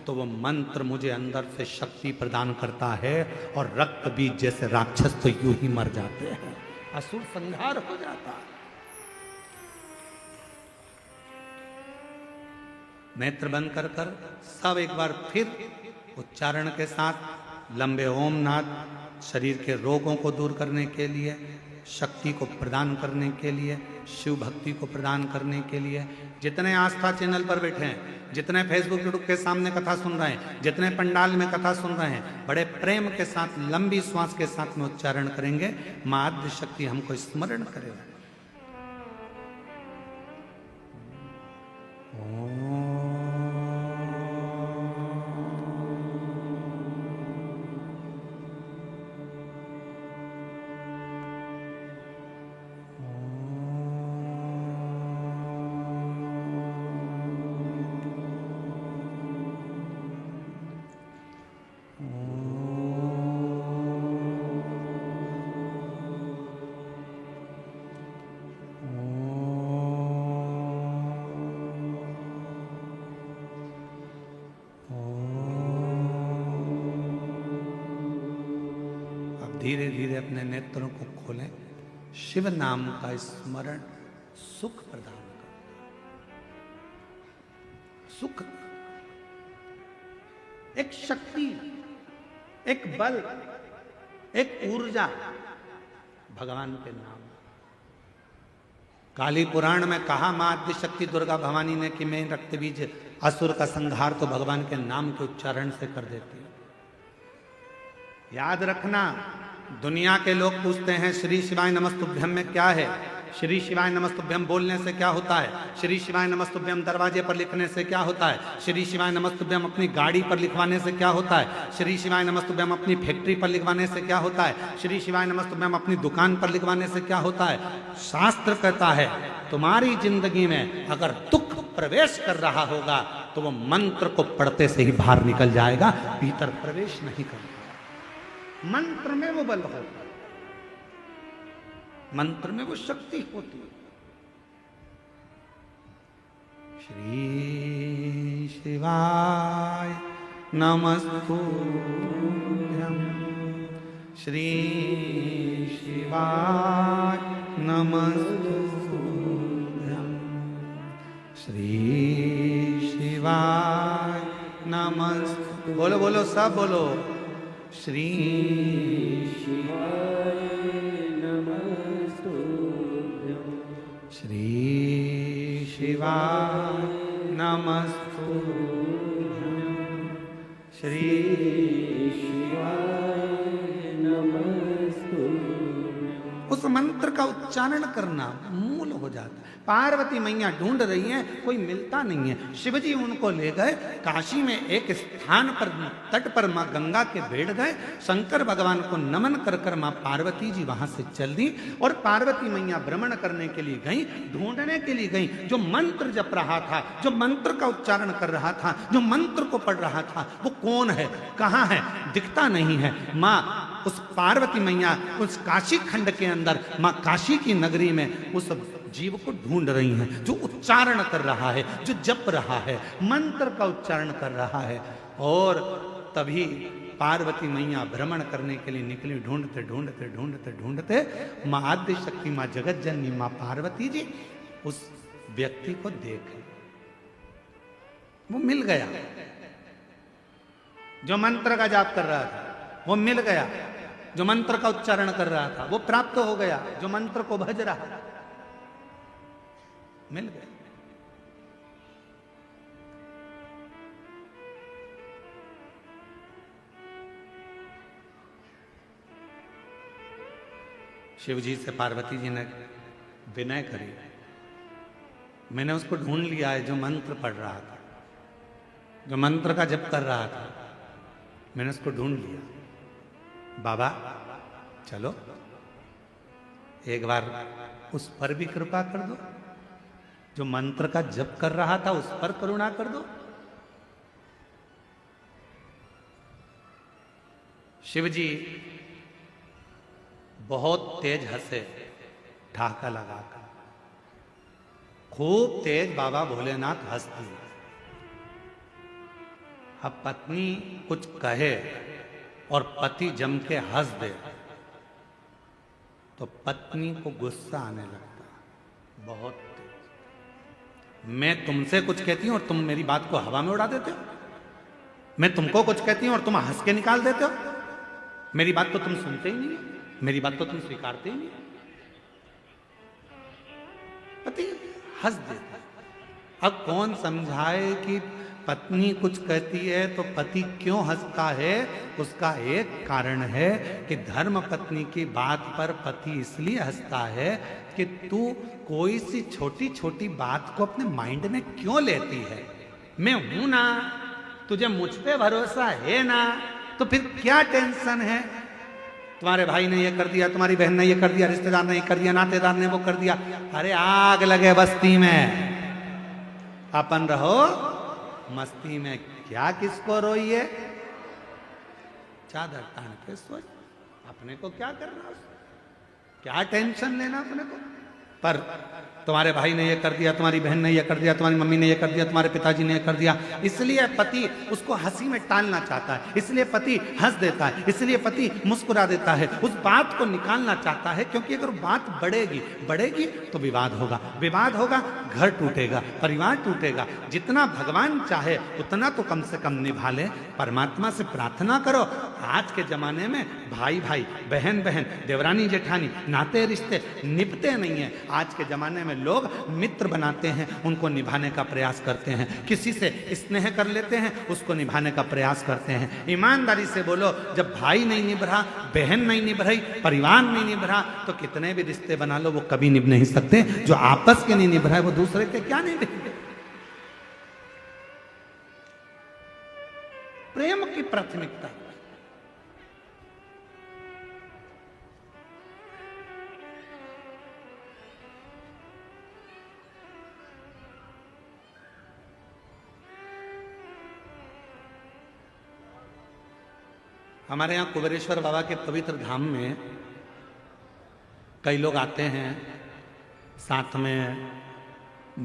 तो वो मंत्र मुझे अंदर से शक्ति प्रदान करता है और रक्त बीज जैसे राक्षस तो यूं ही मर जाते हैं, असुर संहार हो जाता है। नेत्र बंद कर कर सब एक बार फिर उच्चारण के साथ लंबे ओम नाद, शरीर के रोगों को दूर करने के लिए, शक्ति को प्रदान करने के लिए, शिव भक्ति को प्रदान करने के लिए, जितने आस्था चैनल पर बैठे हैं, जितने फेसबुक यूट्यूब के सामने कथा सुन रहे हैं, जितने पंडाल में कथा सुन रहे हैं, बड़े प्रेम के साथ लंबी श्वास के साथ में उच्चारण करेंगे, मां आद्य शक्ति हमको स्मरण करेगा। धीरे धीरे अपने नेत्रों को खोलें। शिव नाम का स्मरण सुख प्रदान कर, सुख, एक शक्ति, एक बल, एक ऊर्जा भगवान के नाम। काली पुराण में कहा मां आद्य शक्ति दुर्गा भवानी ने कि मैं रक्त बीज असुर का संहार तो भगवान के नाम के उच्चारण से कर देती हूं। याद रखना, दुनिया के लोग पूछते हैं श्री शिवाय नमस्तुभ्यम में क्या है, श्री शिवाय नमस्तुभ्यम बोलने से क्या होता है, श्री शिवाय नमस्तुभ्यम दरवाजे पर लिखने से क्या होता है, श्री शिवाय नमस्तुभ्यम अपनी गाड़ी पर लिखवाने से क्या होता है, श्री शिवाय नमस्तुभ्यम अपनी फैक्ट्री पर लिखवाने से क्या होता है, श्री शिवाय नमस्तुभ्यम अपनी दुकान पर लिखवाने से क्या होता है। शास्त्र कहता है तुम्हारी जिंदगी में अगर दुख प्रवेश कर रहा होगा तो वो मंत्र को पढ़ते से ही बाहर निकल जाएगा, भीतर प्रवेश नहीं करेगा। मंत्र में वो बल होता है, मंत्र में वो शक्ति होती है। श्री शिवाय नमस्तुभ्यम, श्री शिवाय नमस्तुभ्यम, श्री शिवाय नमस्तुभ्यम। बोलो बोलो सब बोलो, श्री शिवाय नमस्तुभ्यं, श्री शिवाय नमस्तुभ्यं, श्री शिवाय नमस्तुभ्यं। उस मंत्र का उच्चारण करना मूल हो जाता है। पार्वती मैया ढूंढ रही हैं, कोई मिलता नहीं है। शिवजी उनको ले गए काशी में एक स्थान पर, तट पर मां गंगा के बैठ गए। शंकर भगवान को नमन कर कर मां पार्वती जी वहां से चल दी और पार्वती मैया भ्रमण करने के लिए गई, ढूंढने के लिए गई। जो मंत्र जप रहा था, जो मंत्र का उच्चारण कर रहा था, जो मंत्र को पढ़ रहा था, वो कौन है, कहां है, दिखता नहीं है। मां उस पार्वती मैया उस काशी खंड के अंदर, मां काशी की नगरी में उस जीव को ढूंढ रही हैं, जो उच्चारण कर रहा है, जो जप रहा है, मंत्र का उच्चारण कर रहा है। और तभी पार्वती मैया भ्रमण करने के लिए निकली। ढूंढते ढूंढते ढूंढते ढूंढते मां आद्य शक्ति, मां जगत जननी, मां पार्वती जी उस व्यक्ति को देखे। वो मिल गया, जो मंत्र का जाप कर रहा था वो मिल गया, जो मंत्र का उच्चारण कर रहा था वो प्राप्त हो गया, जो मंत्र को भज रहा मिल गया। शिव जी से पार्वती जी ने विनय करी, मैंने उसको ढूंढ लिया है जो मंत्र पढ़ रहा था, जो मंत्र का जप कर रहा था, मैंने उसको ढूंढ लिया। बाबा चलो एक बार उस पर भी कृपा कर दो, जो मंत्र का जप कर रहा था उस पर करुणा कर दो। शिवजी बहुत तेज हंसे, ठाका लगाकर खूब तेज बाबा भोलेनाथ हंस दिए। अब पत्नी कुछ कहे और पति जम के हंस दे तो पत्नी को गुस्सा आने लगता है बहुत तेज। मैं तुमसे कुछ कहती हूं और तुम मेरी बात को हवा में उड़ा देते हो। मैं तुमको कुछ कहती हूं और तुम हंस के निकाल देते हो। मेरी बात तो तुम सुनते ही नहीं, मेरी बात तो तुम स्वीकारते ही नहीं। पति हंस देता। अब कौन समझाए कि पत्नी कुछ कहती है तो पति क्यों हंसता है। उसका एक कारण है कि धर्म पत्नी की बात पर पति इसलिए हंसता है कि तू कोई सी छोटी छोटी बात को अपने माइंड में क्यों लेती है। मैं हूं ना, तुझे मुझ पे भरोसा है ना, तो फिर क्या टेंशन है। तुम्हारे भाई ने ये कर दिया, तुम्हारी बहन ने ये कर दिया, रिश्तेदार ने ये कर दिया, नातेदार ने वो कर दिया। अरे आग लगे बस्ती में, अपन रहो मस्ती में। क्या किसको रोइए, चादर तान के सोच। अपने को क्या करना, क्या टेंशन लेना अपने को। पर तुम्हारे भाई ने ये कर दिया, तुम्हारी बहन ने ये कर दिया, तुम्हारी मम्मी ने ये कर दिया, तुम्हारे पिताजी ने ये कर दिया, इसलिए पति उसको हंसी में टालना चाहता है, इसलिए पति हंस देता है, इसलिए पति मुस्कुरा देता है, उस बात को निकालना चाहता है, क्योंकि अगर बात बढ़ेगी तो विवाद होगा, विवाद होगा घर टूटेगा, परिवार टूटेगा। जितना भगवान चाहे उतना तो कम से कम निभा ले। परमात्मा से प्रार्थना करो। आज के जमाने में भाई भाई, बहन बहन, देवरानी जेठानी, नाते रिश्ते निभते नहीं है। आज के जमाने में लोग मित्र बनाते हैं, उनको निभाने का प्रयास करते हैं, किसी से स्नेह कर लेते हैं, उसको निभाने का प्रयास करते हैं। ईमानदारी से बोलो, जब भाई नहीं निभ रहा, बहन नहीं निभ रही, परिवार नहीं निभ रहा, तो कितने भी रिश्ते बना लो वो कभी निभ नहीं सकते। जो आपस के नहीं निभ रहा है वो दूसरे के क्या निभेंगे? प्रेम की प्राथमिकता। हमारे यहाँ कुबेरेश्वर बाबा के पवित्र धाम में कई लोग आते हैं, साथ में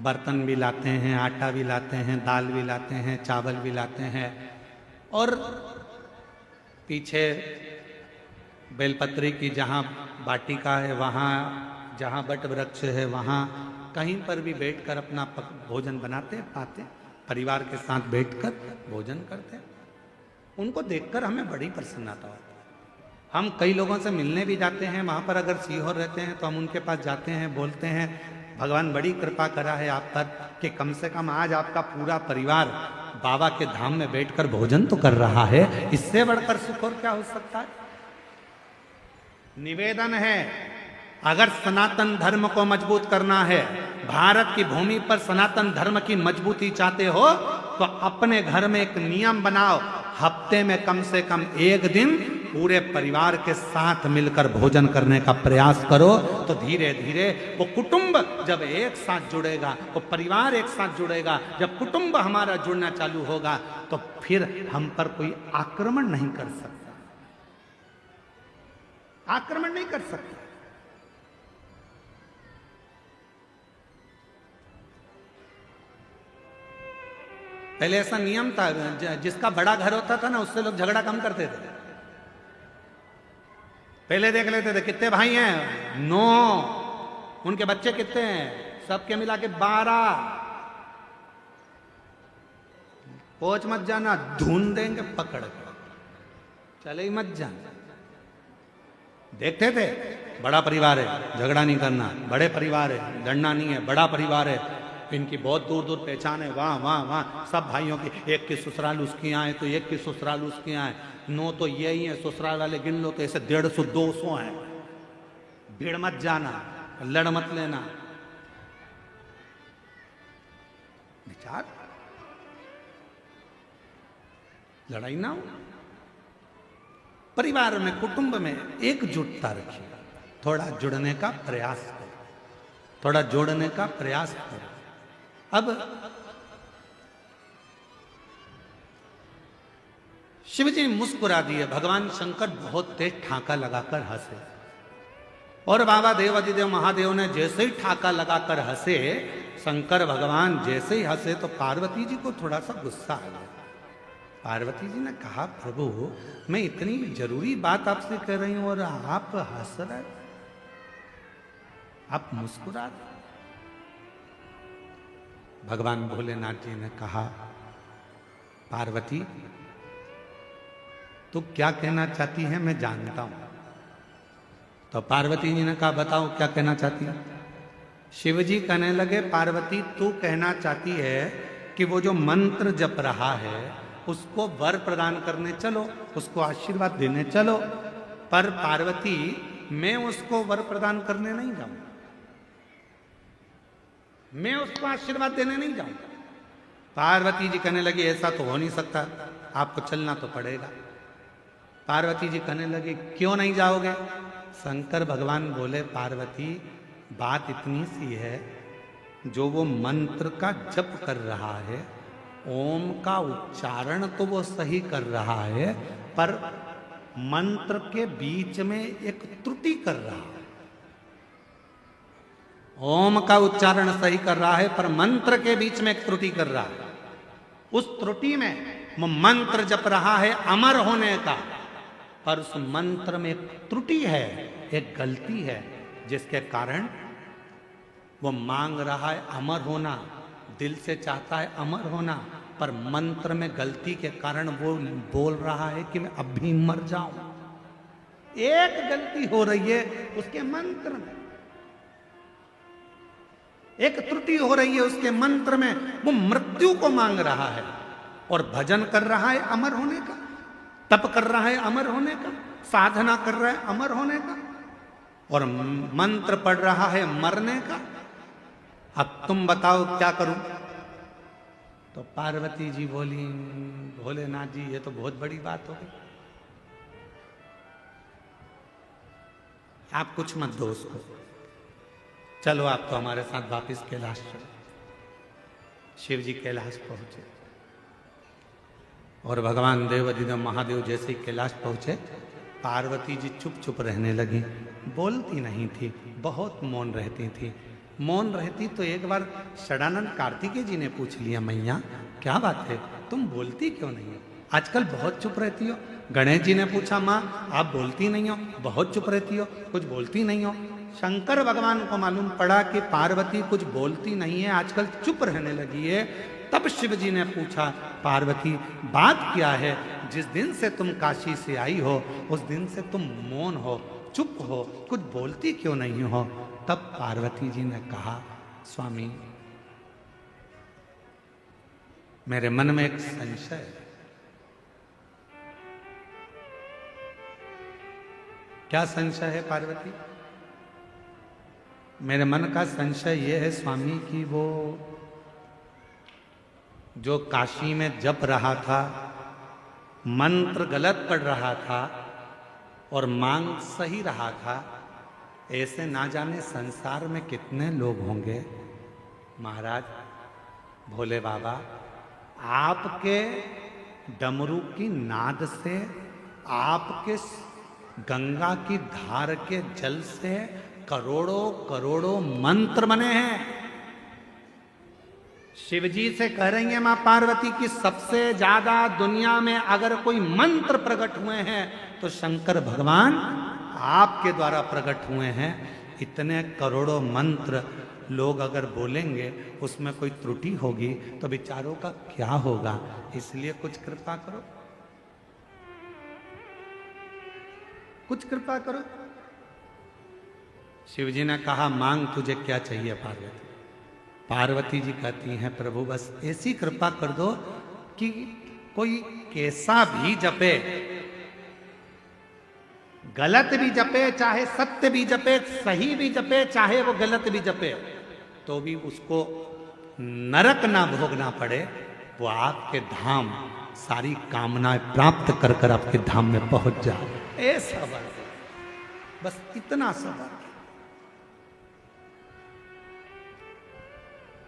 बर्तन भी लाते हैं, आटा भी लाते हैं, दाल भी लाते हैं, चावल भी लाते हैं, और पीछे बेलपत्री की जहाँ वाटिका है, वहाँ जहाँ बट वृक्ष है, वहाँ कहीं पर भी बैठकर अपना भोजन बनाते पाते, परिवार के साथ बैठकर भोजन करते। उनको देखकर हमें बड़ी प्रसन्नता होती है। हम कई लोगों से मिलने भी जाते हैं, वहाँ पर अगर सीहोर रहते हैं तो हम उनके पास जाते हैं, बोलते हैं भगवान बड़ी कृपा करा है आप पर कि कम से कम आज आपका पूरा परिवार बाबा के धाम में बैठकर भोजन तो कर रहा है। इससे बढ़कर सुख और क्या हो सकता है? निवेदन है, अगर सनातन धर्म को मजबूत करना है, भारत की भूमि पर सनातन धर्म की मजबूती चाहते हो, तो अपने घर में एक नियम बनाओ, हफ्ते में कम से कम एक दिन पूरे परिवार के साथ मिलकर भोजन करने का प्रयास करो। तो धीरे धीरे वो कुटुंब जब एक साथ जुड़ेगा, वो परिवार एक साथ जुड़ेगा, जब कुटुंब हमारा जुड़ना चालू होगा, तो फिर हम पर कोई आक्रमण नहीं कर सकता, आक्रमण नहीं कर सकता। पहले ऐसा नियम था, जिसका बड़ा घर होता था ना, उससे लोग झगड़ा कम करते थे। पहले देख लेते थे कितने भाई हैं, 9, उनके बच्चे कितने हैं, सबके मिला के 12। पहुंच मत जाना, ढूंढ देंगे पकड़ कर, चले ही मत जाना। देखते थे बड़ा परिवार है, झगड़ा नहीं करना, बड़े परिवार है, लड़ना नहीं है, बड़ा परिवार है, इनकी बहुत दूर दूर पहचान है, वहाँ वहाँ वहाँ सब भाइयों की, एक की ससुराल उसकी यहाँ है तो एक की ससुराल उसकी यहाँ है, 9 तो यही है, ससुराल वाले गिन लो तो ऐसे 150 200 हैं। भीड़ मत जाना, लड़ मत लेना। विचार, लड़ाई ना हो। परिवार में, कुटुंब में एकजुटता रखिए, थोड़ा जुड़ने का प्रयास करो, थोड़ा जोड़ने का प्रयास करो। अब शिवजी मुस्कुरा दिए, भगवान शंकर बहुत तेज ठाका लगाकर हंसे, और बाबा देवादिदेव महादेव ने जैसे ही ठाका लगाकर हंसे, शंकर भगवान जैसे ही हंसे तो पार्वती जी को थोड़ा सा गुस्सा आ गया। पार्वती जी ने कहा, प्रभु मैं इतनी जरूरी बात आपसे कह रही हूं और आप हंस रहे, आप मुस्कुरा रहे। भगवान भोलेनाथ जी ने कहा, पार्वती तू क्या कहना चाहती है मैं जानता हूं। तो पार्वती जी ने कहा, बताओ क्या कहना चाहती है। शिव जी कहने लगे, पार्वती तू कहना चाहती है कि वो जो मंत्र जप रहा है उसको वर प्रदान करने चलो, उसको आशीर्वाद देने चलो। पर पार्वती मैं उसको वर प्रदान करने नहीं जाऊंगा, मैं उसको आशीर्वाद देने नहीं जाऊंगा। पार्वती जी कहने लगी, ऐसा तो हो नहीं सकता, आपको चलना तो पड़ेगा। पार्वती जी कहने लगी, क्यों नहीं जाओगे। शंकर भगवान बोले, पार्वती बात इतनी सी है, जो वो मंत्र का जप कर रहा है, ओम का उच्चारण तो वो सही कर रहा है, पर मंत्र के बीच में एक त्रुटि कर रहा है। ओम का उच्चारण सही कर रहा है, पर मंत्र के बीच में एक त्रुटि कर रहा है। उस त्रुटि में वो मंत्र जप रहा है अमर होने का, पर उस मंत्र में एक त्रुटि है, एक गलती है, जिसके कारण वो मांग रहा है अमर होना, दिल से चाहता है अमर होना, पर मंत्र में गलती के कारण वो बोल रहा है कि मैं अब भी मर जाऊं। एक गलती हो रही है उसके मंत्र में, एक त्रुटि हो रही है उसके मंत्र में। वो मृत्यु को मांग रहा है और भजन कर रहा है अमर होने का, तप कर रहा है अमर होने का, साधना कर रहा है अमर होने का, और मंत्र पढ़ रहा है मरने का। अब तुम बताओ क्या करूं? तो पार्वती जी बोली, भोलेनाथ जी ये तो बहुत बड़ी बात हो गई, आप कुछ मत दो उसको, चलो आप तो हमारे साथ वापिस कैलाश चलो। शिव जी कैलाश पहुंचे और भगवान देवाधिदेव महादेव जैसे ही कैलाश पहुंचे, पार्वती जी चुप चुप रहने लगी, बोलती नहीं थी, बहुत मौन रहती थी। मौन रहती तो एक बार षडानंद कार्तिकेय जी ने पूछ लिया, मैया क्या बात है, तुम बोलती क्यों नहीं हो, आजकल बहुत चुप रहती हो। गणेश जी ने पूछा, माँ आप बोलती नहीं हो, बहुत चुप रहती हो, कुछ बोलती नहीं हो। शंकर भगवान को मालूम पड़ा कि पार्वती कुछ बोलती नहीं है, आजकल चुप रहने लगी है। तब शिव जी ने पूछा, पार्वती बात क्या है, जिस दिन से तुम काशी से आई हो उस दिन से तुम मौन हो, चुप हो, कुछ बोलती क्यों नहीं हो? तब पार्वती जी ने कहा, स्वामी मेरे मन में एक संशय है। क्या संशय है पार्वती? मेरे मन का संशय यह है स्वामी कि वो जो काशी में जप रहा था, मंत्र गलत पढ़ रहा था और मांग सही रहा था, ऐसे ना जाने संसार में कितने लोग होंगे। महाराज भोले बाबा, आपके डमरू की नाद से, आपके गंगा की धार के जल से करोड़ों करोड़ों मंत्र बने हैं। शिव जी से कह रही है मां पार्वती की सबसे ज्यादा दुनिया में अगर कोई मंत्र प्रकट हुए हैं तो शंकर भगवान आपके द्वारा प्रकट हुए हैं। इतने करोड़ों मंत्र लोग अगर बोलेंगे उसमें कोई त्रुटि होगी तो बेचारों का क्या होगा, इसलिए कुछ कृपा करो, कुछ कृपा करो। शिव जी ने कहा, मांग तुझे क्या चाहिए पार्वती? पार्वती जी कहती हैं, प्रभु बस ऐसी कृपा कर दो कि कोई कैसा भी जपे, गलत भी जपे चाहे सत्य भी जपे, सही भी जपे चाहे वो गलत भी जपे, तो भी उसको नरक ना भोगना पड़े, वो आपके धाम सारी कामनाएं प्राप्त कर कर आपके धाम में पहुंच जाए। ऐसा बात, बस इतना सा बात।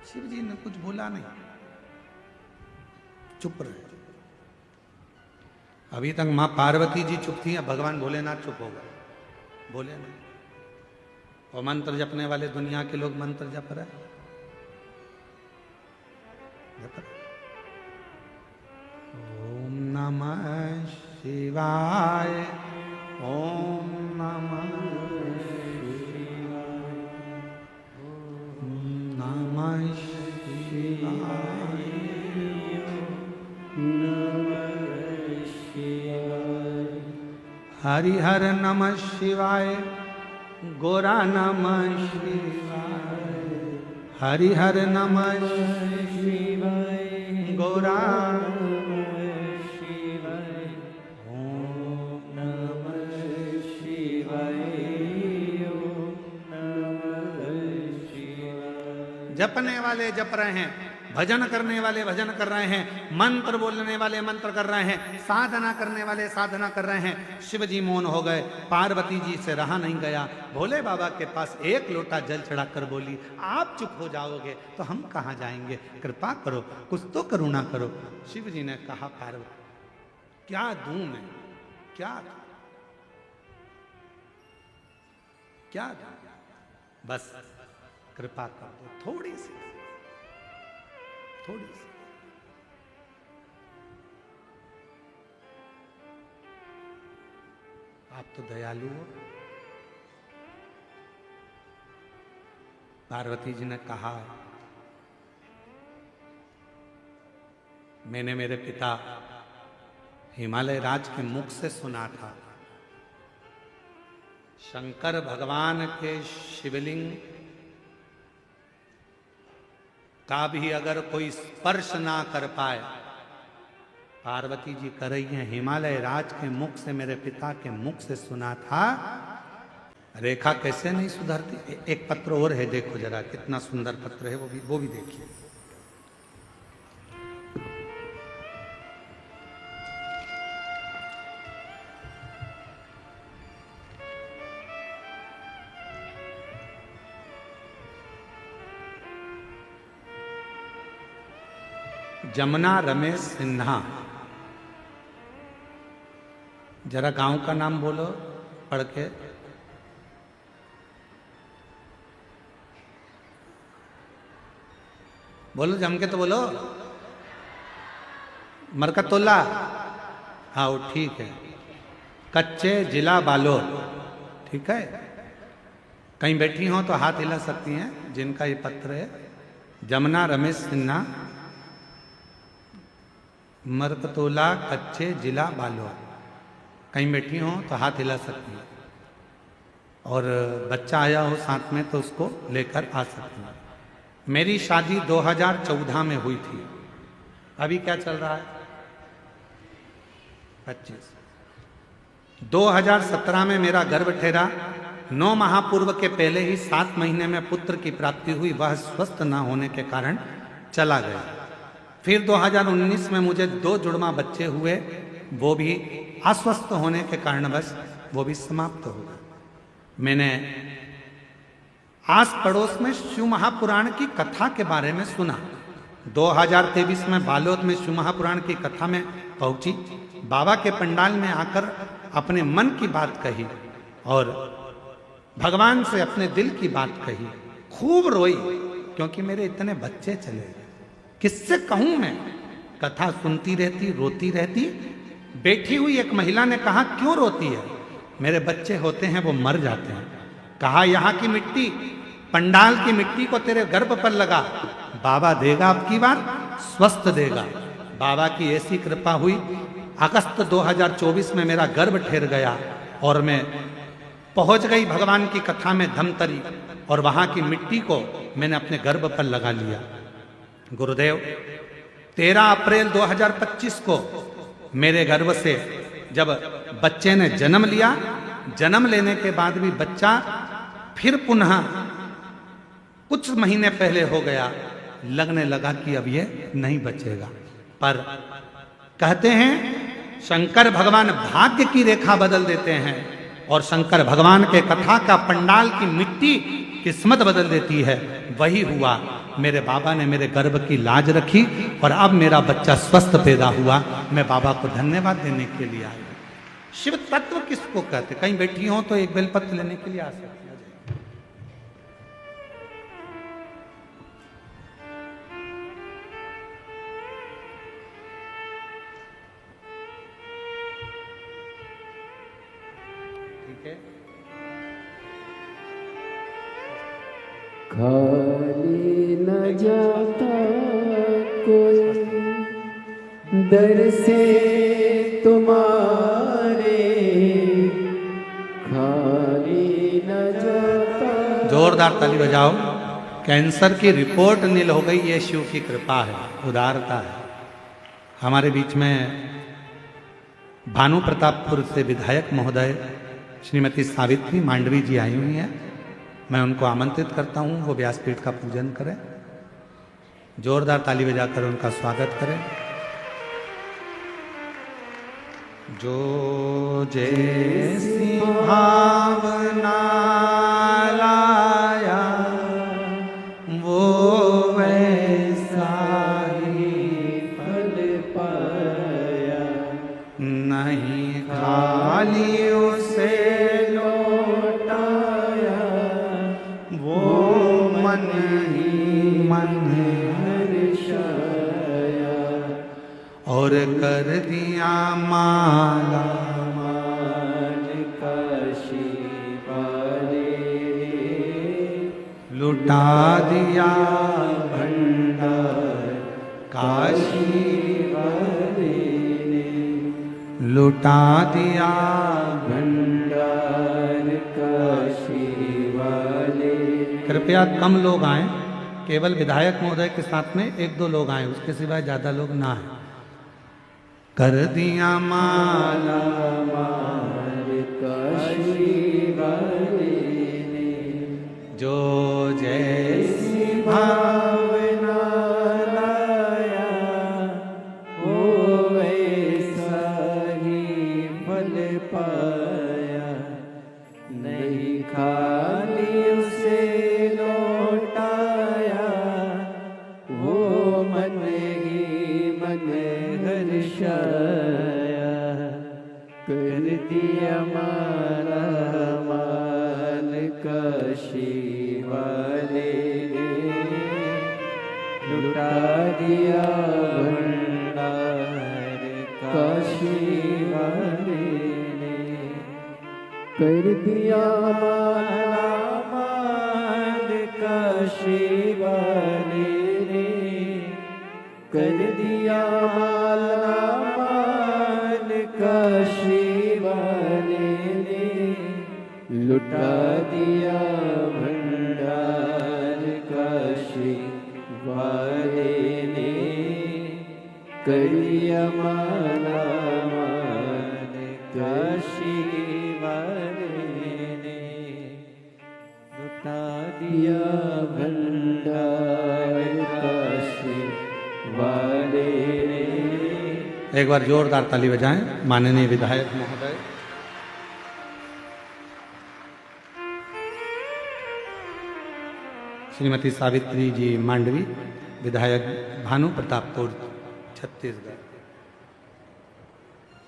शिव जी ने कुछ बोला नहीं, चुप रहे। अभी तक मां पार्वती जी चुप थी, अब भगवान भोलेनाथ चुप हो गए, बोले नहीं। और मंत्र जपने वाले दुनिया के लोग मंत्र जप रहे, ओम नमः शिवाय, ओम नमः शिवाय, ओम नमः शिवाय, नमः शिवाय, हरिहर नमः शिवाय, गोरा नमः शिवाय, हरिहर नमः शिवाय, गोरा नमः शिवाय, ओम नमः शिवाय, ओम नमः शिवाय। जपने वाले जप रहे हैं, भजन करने वाले भजन कर रहे हैं, मंत्र बोलने वाले मंत्र कर रहे हैं, साधना करने वाले साधना कर रहे हैं। शिव जी मौन हो गए, पार्वती जी से रहा नहीं गया। भोले बाबा के पास एक लोटा जल चढ़ाकर बोली, आप चुप हो जाओगे तो हम कहाँ जाएंगे, कृपा करो, कुछ तो करुणा करो। शिव जी ने कहा, पार्वती क्या दूं मैं, क्या दूं, क्या दूं? बस कृपा कर दो, थोड़ी सी, थोड़ी सी। आप तो दयालु हो। पार्वती जी ने कहा, मैंने मेरे पिता हिमालय राज के मुख से सुना था, शंकर भगवान के शिवलिंग का भी अगर कोई स्पर्श ना कर पाए, पार्वती जी कर रही हैं, हिमालय राज के मुख से, मेरे पिता के मुख से सुना था। रेखा कैसे नहीं सुधरती। एक पत्र और है, देखो जरा कितना सुंदर पत्र है, वो भी देखिए। जमुना रमेश सिन्हा, जरा गांव का नाम बोलो पढ़ के। बोलो जम के तो बोलो। मरकतुल्ला, हाँ वो ठीक है। कच्चे, जिला बालोद, ठीक है। कहीं बैठी हो तो हाथ हिला सकती हैं जिनका ये पत्र है। जमुना रमेश सिन्हा, मरकतोला, कच्चे, जिला बालोद। कहीं बैठी हो तो हाथ हिला सकती है, और बच्चा आया हो साथ में तो उसको लेकर आ सकती है। मेरी शादी 2014 में हुई थी। अभी क्या चल रहा है? 25। 2017 में मेरा गर्भ ठहरा। 9 माह पूर्व के पहले ही 7 महीने में पुत्र की प्राप्ति हुई। वह स्वस्थ न होने के कारण चला गया। फिर 2019 में मुझे 2 जुड़वा बच्चे हुए, वो भी अस्वस्थ होने के कारणवश वो भी समाप्त हो गए। मैंने आस पड़ोस में शिव महापुराण की कथा के बारे में सुना। 2023 में बालोद में शिव महापुराण की कथा में पहुंची। बाबा के पंडाल में आकर अपने मन की बात कही और भगवान से अपने दिल की बात कही। खूब रोई क्योंकि मेरे इतने बच्चे चले गए। किससे कहूं मैं? कथा सुनती रहती, रोती रहती। बैठी हुई एक महिला ने कहा, क्यों रोती है? मेरे बच्चे होते हैं वो मर जाते हैं। कहा, यहाँ की मिट्टी, पंडाल की मिट्टी को तेरे गर्भ पर लगा, बाबा देगा अब की बार, स्वस्थ देगा। बाबा की ऐसी कृपा हुई। अगस्त 2024 में मेरा गर्भ ठहर गया और मैं पहुंच गई भगवान की कथा में धमतरी, और वहां की मिट्टी को मैंने अपने गर्भ पर लगा लिया। गुरुदेव, 13 अप्रैल 2025 को मेरे गर्भ से जब बच्चे ने जन्म लिया, जन्म लेने के बाद भी बच्चा फिर पुनः कुछ महीने पहले हो गया। लगने लगा कि अब ये नहीं बचेगा। पर कहते हैं शंकर भगवान भाग्य की रेखा बदल देते हैं, और शंकर भगवान के कथा का पंडाल की मिट्टी किस्मत बदल देती है। वही हुआ। मेरे बाबा ने मेरे गर्भ की लाज रखी और अब मेरा बच्चा स्वस्थ पैदा हुआ। मैं बाबा को धन्यवाद देने के लिए आई। शिव तत्व किसको कहते? कहीं बैठी हो तो एक बेलपत्र लेने के लिए आ सकती है। ठीक है। खाली न जाता कोई दर से तुम्हारे, खाली न जाता। जोरदार ताली बजाओ। कैंसर की रिपोर्ट नील हो गई। ये शिव की कृपा है, उदारता है। हमारे बीच में भानु प्रतापपुर से विधायक महोदय श्रीमती सावित्री मांडवी जी आई हुई हैं। मैं उनको आमंत्रित करता हूं, वो व्यासपीठ का पूजन करें। जोरदार ताली बजाकर उनका स्वागत करें। जो जैसी भावना लाया वो वैसा ही फल पाया, नहीं खाली उसे लौटाया वो मन ही मन हर्षाया और कर दिया माला मान काशी वाले लुटा दिया भंडार काशी वाले ने लुटा दिया। भंडार काशी वाले कृपया कम लोग आए, केवल विधायक महोदय के साथ में 1-2 लोग आए, उसके सिवाय ज्यादा लोग ना आए। कर दिया माला मार काशी वाले ने जो जैसी भावना लाया वो वैसा ही फल पाया। नहीं खाली उसे लौटाया वो मन ही मन हर्षाया। कर दिया माला माल काशी वाले ने लुटा दिया भंडार काशी वाले ने। कर दिया माला माल काशी वाले ने कर दिया माला माल काशी वाले ने लुटा दिया भंडार काशी वाले ने। कर दिया माला माल काशी वाले ने लुटा दिया भंडार काशी वाले ने। एक बार जोरदार ताली बजाएं माननीय विधायक महोदय। श्रीमती सावित्री जी मांडवी, विधायक भानु प्रतापपुर छत्तीसगढ़।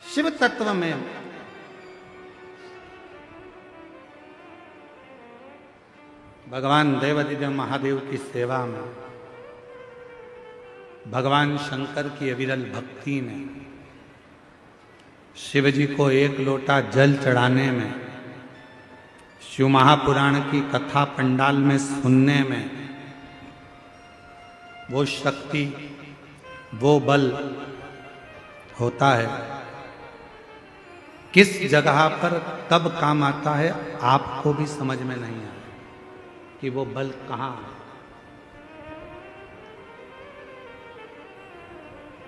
शिव तत्व में भगवान देवादिदेव महादेव की सेवा में, भगवान शंकर की अविरल भक्ति में, शिव जी को 1 लोटा जल चढ़ाने में, शिव महापुराण की कथा पंडाल में सुनने में, वो शक्ति, वो बल होता है। किस जगह पर कब काम आता है आपको भी समझ में नहीं आता कि वो बल कहाँ है,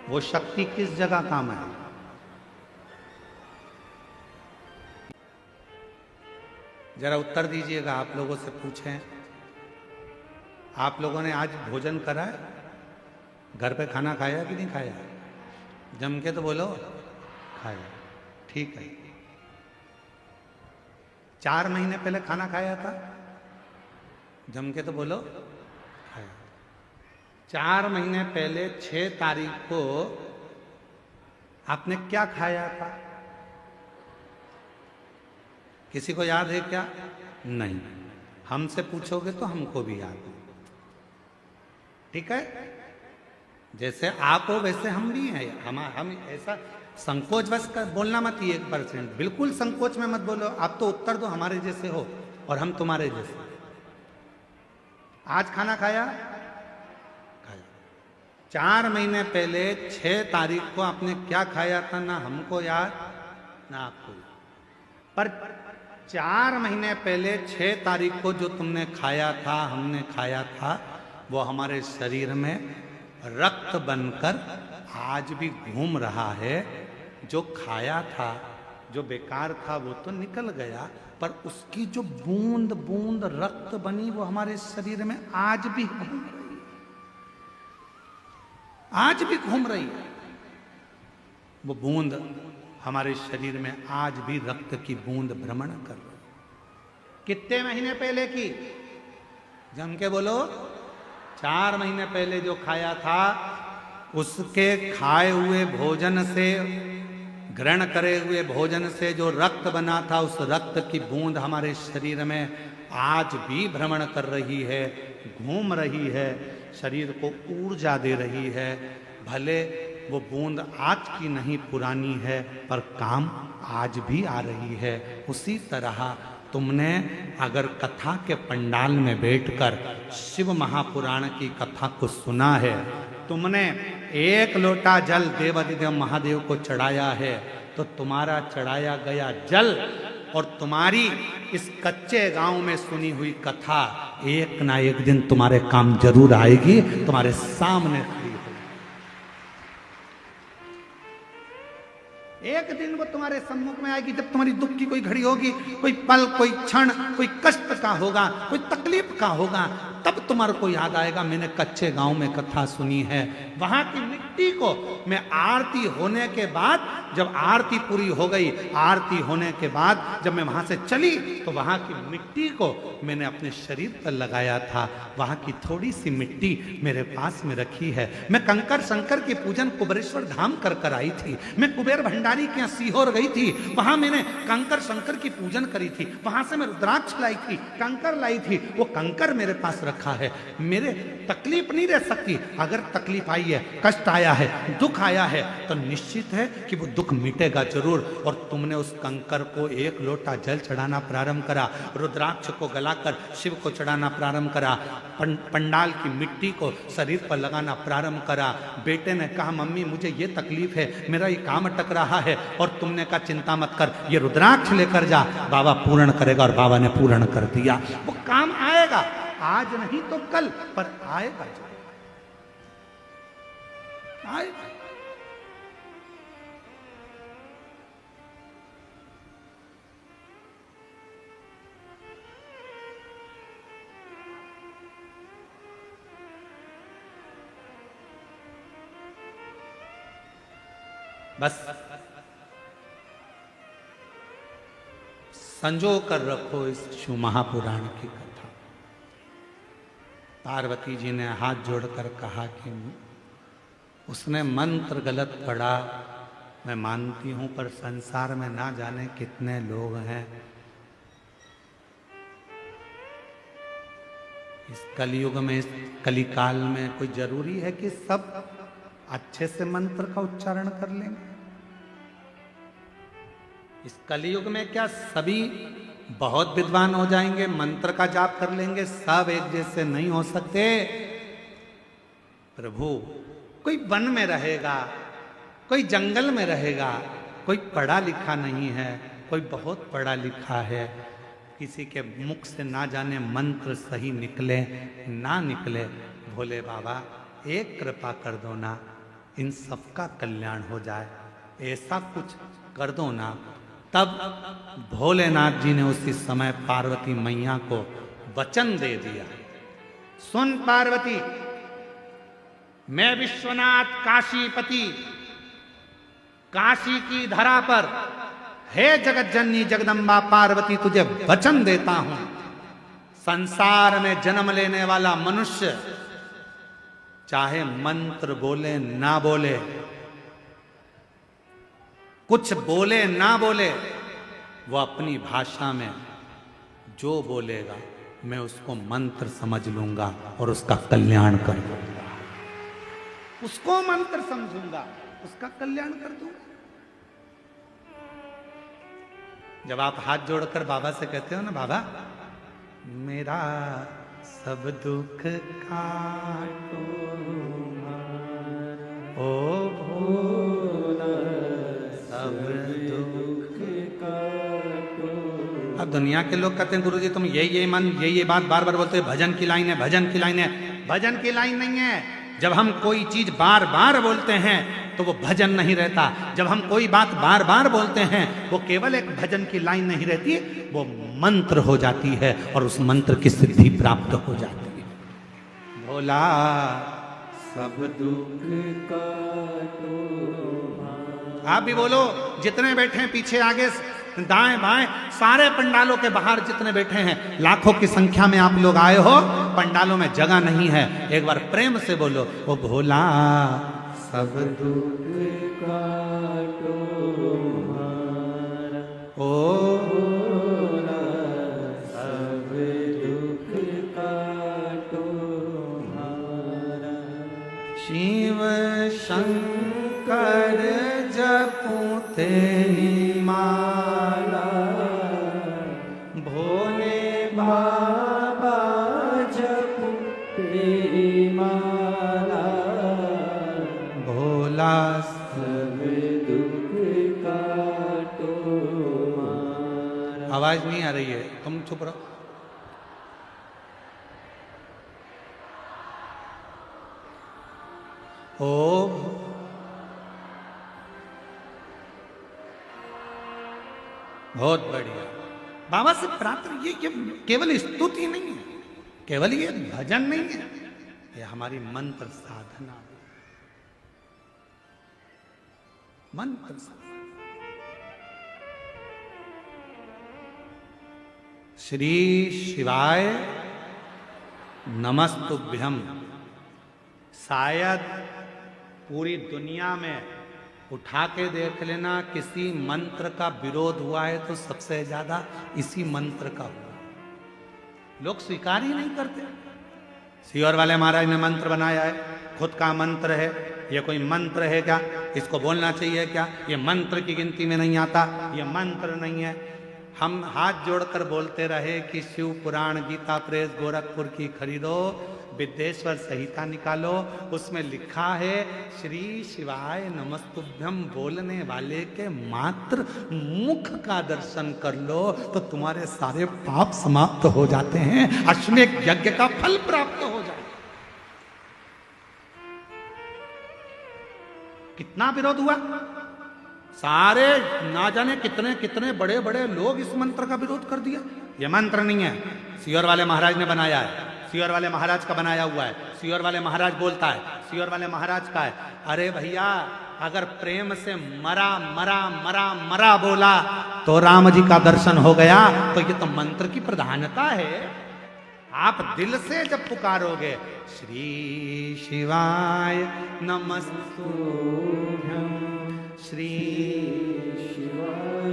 वो शक्ति किस जगह काम है। जरा उत्तर दीजिएगा, आप लोगों से पूछें, आप लोगों ने आज भोजन करा है? घर पे खाना खाया कि नहीं खाया? जम के तो बोलो खाया। ठीक है। 4 महीने पहले खाना खाया था? जम के तो बोलो खाया। 4 महीने पहले 6 तारीख को आपने क्या खाया था? किसी को याद है क्या? नहीं। हमसे पूछोगे तो हमको भी याद है। ठीक है? जैसे आप हो वैसे हम भी हैं। हम ऐसा संकोच बस कर बोलना मत ही 1%, बिल्कुल संकोच में मत बोलो। आप तो उत्तर दो हमारे जैसे हो और हम तुम्हारे जैसे। आज खाना खाया? खाया। 4 महीने पहले 6 तारीख को आपने क्या खाया था? ना हमको याद ना आपको याद। पर 4 महीने पहले 6 तारीख को जो तुमने खाया था, हमने खाया था, वो हमारे शरीर में रक्त बनकर आज भी घूम रहा है। जो खाया था, जो बेकार था, वो तो निकल गया, पर उसकी जो बूंद बूंद रक्त बनी वो हमारे शरीर में आज भी घूम रही है। आज भी घूम रही है वो बूंद हमारे शरीर में। आज भी रक्त की बूंद भ्रमण कर रही। कितने महीने पहले की? जम के बोलो। 4 महीने पहले जो खाया था, उसके खाए हुए भोजन से, ग्रहण करे हुए भोजन से जो रक्त बना था, उस रक्त की बूंद हमारे शरीर में आज भी भ्रमण कर रही है, घूम रही है, शरीर को ऊर्जा दे रही है। भले वो बूंद आज की नहीं पुरानी है, पर काम आज भी आ रही है। उसी तरह तुमने अगर कथा के पंडाल में बैठकर शिव महापुराण की कथा को सुना है, तुमने एक लोटा जल देवाधिदेव महादेव को चढ़ाया है, तो तुम्हारा चढ़ाया गया जल और तुम्हारी इस कच्चे गांव में सुनी हुई कथा एक ना एक दिन तुम्हारे काम जरूर आएगी, तुम्हारे सामने खड़ी होगी। एक दिन वो तुम्हारे सम्मुख में आएगी, जब तुम्हारी दुख की कोई घड़ी होगी, कोई पल, कोई क्षण, कोई कष्ट का होगा, कोई तकलीफ का होगा, तब तुम्हारे को याद आएगा मैंने कच्चे गांव में कथा सुनी है। वहां की मिट्टी को मैं आरती होने के बाद, जब आरती पूरी हो गई, आरती होने के बाद जब मैं वहां से चली, तो वहां की मिट्टी को मैंने अपने शरीर पर लगाया था। वहां की थोड़ी सी मिट्टी मेरे पास में रखी है। मैं कंकर शंकर के पूजन कुबेरेश्वर धाम कर कर आई थी। मैं कुबेर भंडारी के यहाँ सीहोर गई थी, वहां मैंने कंकर शंकर की पूजन करी थी। वहां से मैं रुद्राक्ष लाई थी, कंकर लाई थी। वो कंकर मेरे पास रखा है। मेरे तकलीफ नहीं रह सकती। अगर तकलीफ आई है, कष्ट आया है, दुख आया है, तो निश्चित है कि वो दुख मिटेगा जरूर। और तुमने उस कंकर को एक लोटा जल चढ़ाना प्रारंभ करा, रुद्राक्ष को गलाकर शिव को चढ़ाना प्रारंभ करा, पंडाल की मिट्टी को शरीर पर लगाना प्रारंभ करा। बेटे ने कहा मम्मी मुझे ये तकलीफ है, मेरा ये काम अटक रहा है, और तुमने कहा चिंता मत कर, ये रुद्राक्ष लेकर जा, बाबा पूर्ण करेगा। और बाबा ने पूर्ण कर दिया। वो काम आएगा, आज नहीं तो कल, पर आएगा, आएगा। बस संजो कर रखो इस शिव महापुराण की कथा। पार्वती जी ने हाथ जोड़कर कहा कि उसने मंत्र गलत पढ़ा, मैं मानती हूं, पर संसार में ना जाने कितने लोग हैं। इस कलयुग में, इस कलिकाल में कोई जरूरी है कि सब अच्छे से मंत्र का उच्चारण कर लेंगे? इस कलयुग में क्या सभी बहुत विद्वान हो जाएंगे, मंत्र का जाप कर लेंगे? सब एक जैसे नहीं हो सकते प्रभु। कोई वन में रहेगा, कोई जंगल में रहेगा, कोई पढ़ा लिखा नहीं है, कोई बहुत पढ़ा लिखा है। किसी के मुख से ना जाने मंत्र सही निकले ना निकले, भोले बाबा एक कृपा कर दो ना, इन सबका कल्याण हो जाए, ऐसा कुछ कर दो ना। तब भोलेनाथ जी ने उसी समय पार्वती मैया को वचन दे दिया, सुन पार्वती, मैं विश्वनाथ काशीपति, काशी की धरा पर, हे जगत जननी जगदम्बा पार्वती, तुझे वचन देता हूं, संसार में जन्म लेने वाला मनुष्य चाहे मंत्र बोले ना बोले, कुछ बोले ना बोले, वो अपनी भाषा में जो बोलेगा मैं उसको मंत्र समझ लूंगा और उसका कल्याण कर दूंगा। उसको मंत्र समझूंगा, उसका कल्याण कर दूंगा। जब आप हाथ जोड़कर बाबा से कहते हो ना, बाबा मेरा सब दुख काटो ओ भोला, सब दुख काटो। अब दुनिया के लोग कहते हैं गुरुजी तुम ये मन ये बात बार बार बोलते हो, भजन की लाइन है, भजन की लाइन है। भजन की लाइन नहीं है। जब हम कोई चीज बार बार बोलते हैं तो वो भजन नहीं रहता। जब हम कोई बात बार बार बोलते हैं वो केवल एक भजन की लाइन नहीं रहती, वो मंत्र हो जाती है और उस मंत्र की सिद्धि प्राप्त हो जाती है। भोला सब दुख काटो। आप भी बोलो, जितने बैठे हैं पीछे आगे दाएं बाएं सारे पंडालों के बाहर जितने बैठे हैं, लाखों की संख्या में आप लोग आए हो, पंडालों में जगह नहीं है। एक बार प्रेम से बोलो, ओ भोला सब दुख काटो हमारा, ओ भोला सब शिव शंकर जपूं तेरी माला, भोले बाबा जपूं तेरी माला, भोला सब दुख काटो मारा। आवाज नहीं आ रही है, तुम चुप रहो। ओ बहुत बढ़िया। बाबा से प्रार्थना, ये केवल स्तुति नहीं है, केवल ये भजन नहीं है, ये हमारी मंत्र साधना है। मंत्र साधना। श्री शिवाय नमस्तुभ्यम। शायद पूरी दुनिया में उठा के देख लेना, किसी मंत्र का विरोध हुआ है तो सबसे ज्यादा इसी मंत्र का हुआ। लोग स्वीकार ही नहीं करते। सियोर वाले महाराज ने मंत्र बनाया है, खुद का मंत्र है, ये कोई मंत्र है क्या? इसको बोलना चाहिए क्या? ये मंत्र की गिनती में नहीं आता, ये मंत्र नहीं है। हम हाथ जोड़कर बोलते रहे कि शिव पुराण गीता प्रेस गोरखपुर की खरीदो, विद्येश्वर संहिता निकालो, उसमें लिखा है श्री शिवाय नमस्तुभ्यम बोलने वाले के मात्र मुख का दर्शन कर लो तो तुम्हारे सारे पाप समाप्त हो जाते हैं, अश्वमेध यज्ञ का फल प्राप्त हो जाए। कितना विरोध हुआ, सारे ना जाने कितने कितने बड़े बड़े लोग इस मंत्र का विरोध कर दिया। यह मंत्र नहीं है, सियोर वाले महाराज ने बनाया है, सियोर वाले महाराज का बनाया हुआ है, सियोर वाले महाराज बोलता है, सियोर वाले महाराज का है। अरे भैया, अगर प्रेम से मरा मरा मरा मरा बोला तो राम जी का दर्शन हो गया, तो ये तो मंत्र की प्रधानता है। आप दिल से जब पुकारोगे श्री शिवाय नमस्तुभ्यम, श्री शिवाय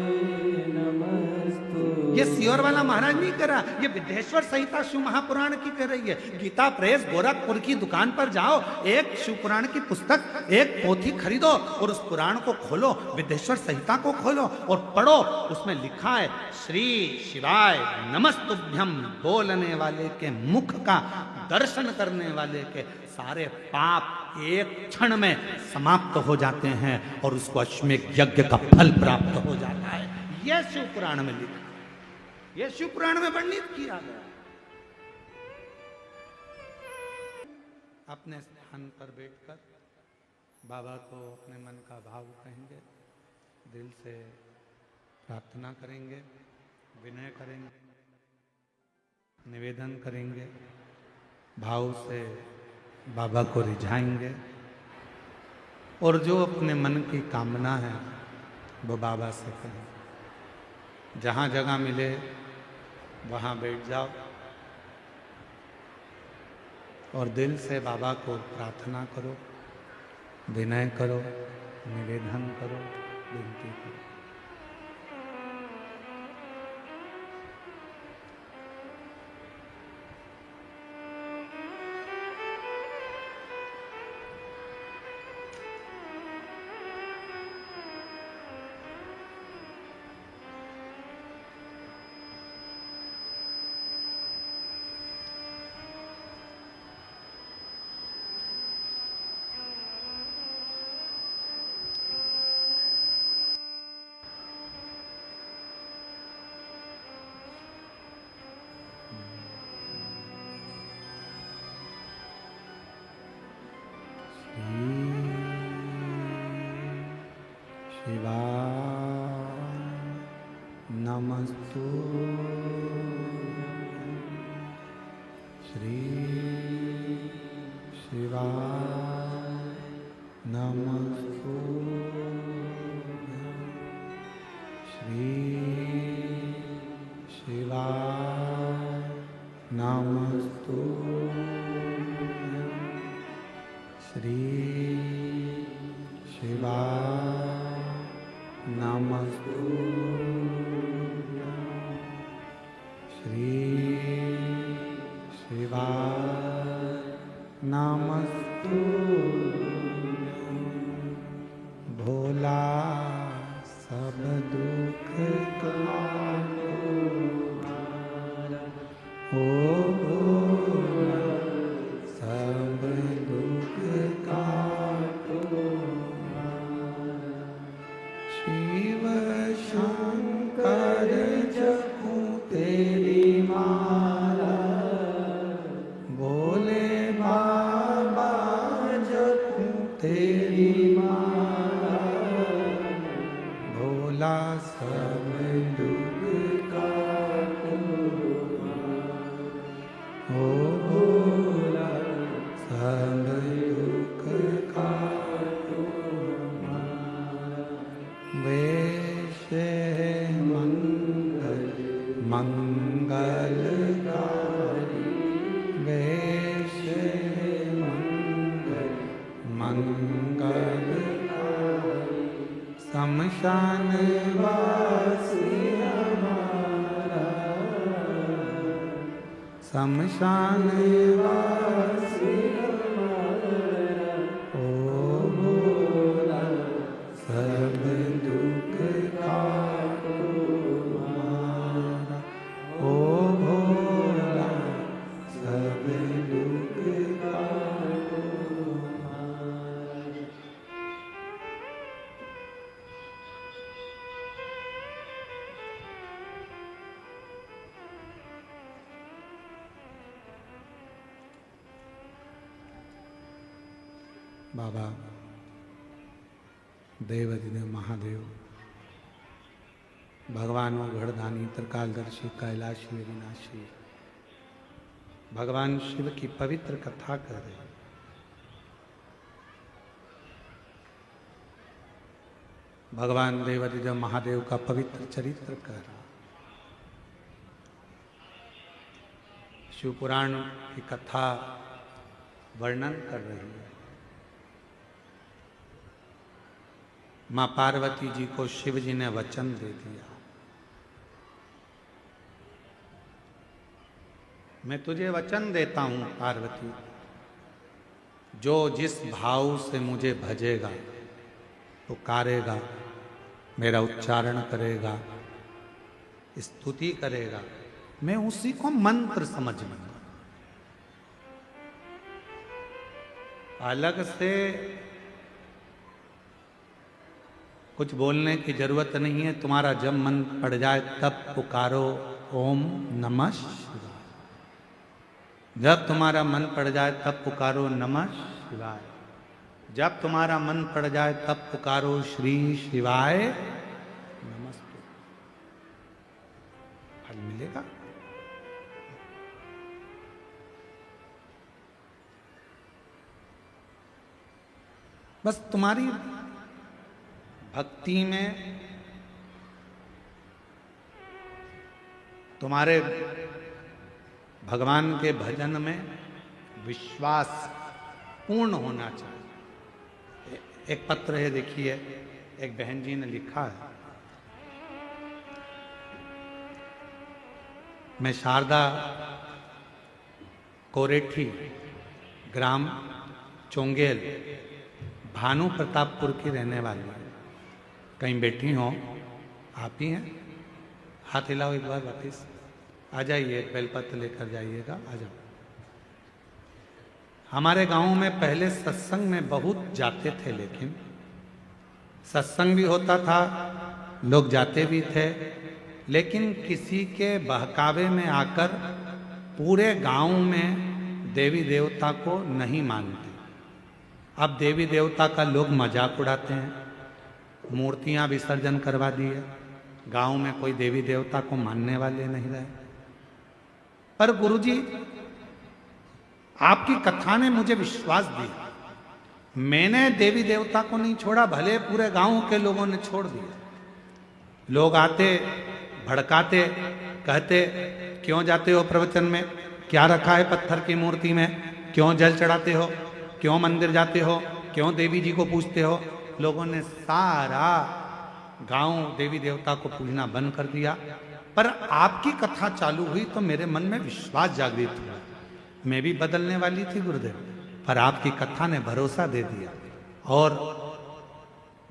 नमस्तुभ्यम, ये सियोर वाला महाराज नहीं करा, ये विद्येश्वर संहिता शिव महापुराण की कर रही है। गीता प्रेस गोरखपुर की दुकान पर जाओ, एक शिव पुराण की पुस्तक, एक पोथी खरीदो और उस पुराण को खोलो, विद्येश्वर संहिता को खोलो और पढ़ो। उसमें लिखा है श्री शिवाय नमस्तुभ्यम, बोलने वाले के मुख का दर्शन करने वाले के सारे पाप एक क्षण में समाप्त हो जाते हैं और उसको अश्वमेध यज्ञ का फल प्राप्त हो जाता है। यह शिव पुराण में लिखा, यह शिव पुराण में वर्णित किया गया। अपने स्थान पर बैठकर बाबा को अपने मन का भाव कहेंगे, दिल से प्रार्थना करेंगे, विनय करेंगे, निवेदन करेंगे, भाव से बाबा को रिझाएंगे और जो अपने मन की कामना है वो बाबा से कहें। जहाँ जगह मिले वहाँ बैठ जाओ और दिल से बाबा को प्रार्थना करो, विनय करो, निवेदन करो, विनती करो। नमस्तु भोला सब दुख काटो ओ भोला सब दुख काटो शिव शंकर जपू तेरी माला भोले बाबा जपू तेरी माला भोला सब दुख काटो ओ भोला सब दुख काटो वेश मंगल मंगलकारी वेश मंगल मंगलकारी शमशान वासी हमारा शमशान वासी हमारा ओ भोला सब दुख काटो हमारा ओ भोला सब दुख काटो हमारा। बाबा देवाधिदेव महादेव भगवानो घड़दानी त्रिकालदर्शी कैलाशी अविनाशी भगवान शिव की पवित्र कथा कर रहे। भगवान देवाधिदेव महादेव का पवित्र चरित्र कर रहा। शिव पुराण की कथा वर्णन कर रही है। मां पार्वती जी को शिव जी ने वचन दे दिया, मैं तुझे वचन देता हूं पार्वती, जो जिस भाव से मुझे भजेगा, पुकारेगा, मेरा उच्चारण करेगा, स्तुति करेगा, मैं उसी को मंत्र समझ लूंगा। अलग से कुछ बोलने की जरूरत नहीं है। तुम्हारा जब मन पड़ जाए तब पुकारो ओम नमः शिवाय। जब तुम्हारा मन पड़ जाए तब पुकारो नमः शिवाय। जब तुम्हारा मन पड़ जाए तब पुकारो श्री शिवाय नमस्ते। फल मिलेगा। बस तुम्हारी भक्ति में, तुम्हारे भगवान के भजन में विश्वास पूर्ण होना चाहिए। एक पत्र है, देखिए, एक बहन जी ने लिखा है, मैं शारदा कोरेठी ग्राम चोंगेल भानु प्रतापपुर की रहने वाली है। कहीं बैठी हो आप ही हैं? हाथ हिलाओ एक बार वापिस। आ जाइए, बेलपत्र लेकर जाइएगा, आ जाओ। हमारे गांव में पहले सत्संग में बहुत जाते थे, लेकिन सत्संग भी होता था, लोग जाते भी थे, लेकिन किसी के बहकावे में आकर पूरे गांव में देवी देवता को नहीं मानते। अब देवी देवता का लोग मजाक उड़ाते हैं, मूर्तियां विसर्जन करवा दी है, गांव में कोई देवी देवता को मानने वाले नहीं रहे। पर गुरुजी, आपकी कथा ने मुझे विश्वास दिया। मैंने देवी देवता को नहीं छोड़ा, भले पूरे गांव के लोगों ने छोड़ दिया। लोग आते, भड़काते, कहते क्यों जाते हो प्रवचन में, क्या रखा है पत्थर की मूर्ति में, क्यों जल चढ़ाते हो, क्यों मंदिर जाते हो, क्यों देवी जी को पूजते हो। लोगों ने सारा गांव देवी देवता को पूजना बंद कर दिया। पर आपकी कथा चालू हुई तो मेरे मन में विश्वास जागृत हुआ। मैं भी बदलने वाली थी गुरुदेव, पर आपकी कथा ने भरोसा दे दिया। और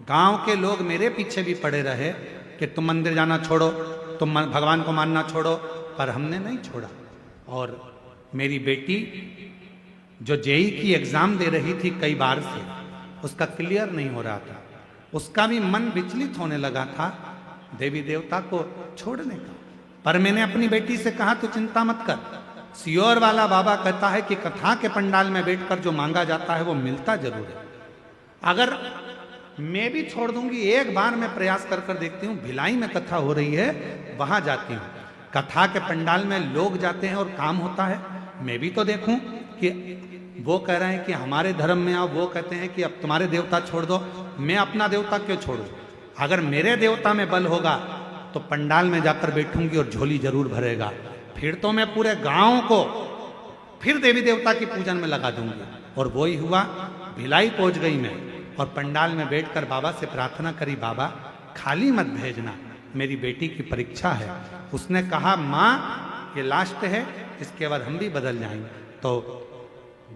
गांव के लोग मेरे पीछे भी पड़े रहे कि तुम मंदिर जाना छोड़ो, तुम भगवान को मानना छोड़ो, पर हमने नहीं छोड़ा। और मेरी बेटी जो जेई की एग्जाम दे रही थी कई बार से, उसका क्लियर नहीं हो रहा था, उसका भी मन विचलित होने लगा था देवी देवता को छोड़ने का। पर मैंने अपनी बेटी से कहा तू चिंता मत कर, सियोर वाला बाबा कहता है कि कथा के पंडाल में बैठकर जो मांगा जाता है वो मिलता जरूर है। अगर मैं भी छोड़ दूंगी, एक बार मैं प्रयास कर कर देखती हूँ, भिलाई में कथा हो रही है वहां जाती हूँ, कथा के पंडाल में लोग जाते हैं और काम होता है, मैं भी तो देखूं कि वो कह रहे हैं कि हमारे धर्म में आओ, वो कहते हैं कि अब तुम्हारे देवता छोड़ दो, मैं अपना देवता क्यों छोड़ूं? अगर मेरे देवता में बल होगा तो पंडाल में जाकर बैठूंगी और झोली जरूर भरेगा, फिर तो मैं पूरे गांव को फिर देवी देवता की पूजन में लगा दूंगी। और वो ही हुआ, भिलाई पहुंच गई मैं और पंडाल में बैठकर बाबा से प्रार्थना करी, बाबा खाली मत भेजना, मेरी बेटी की परीक्षा है। उसने कहा माँ ये लास्ट है, इसके बाद हम भी बदल जाएंगे। तो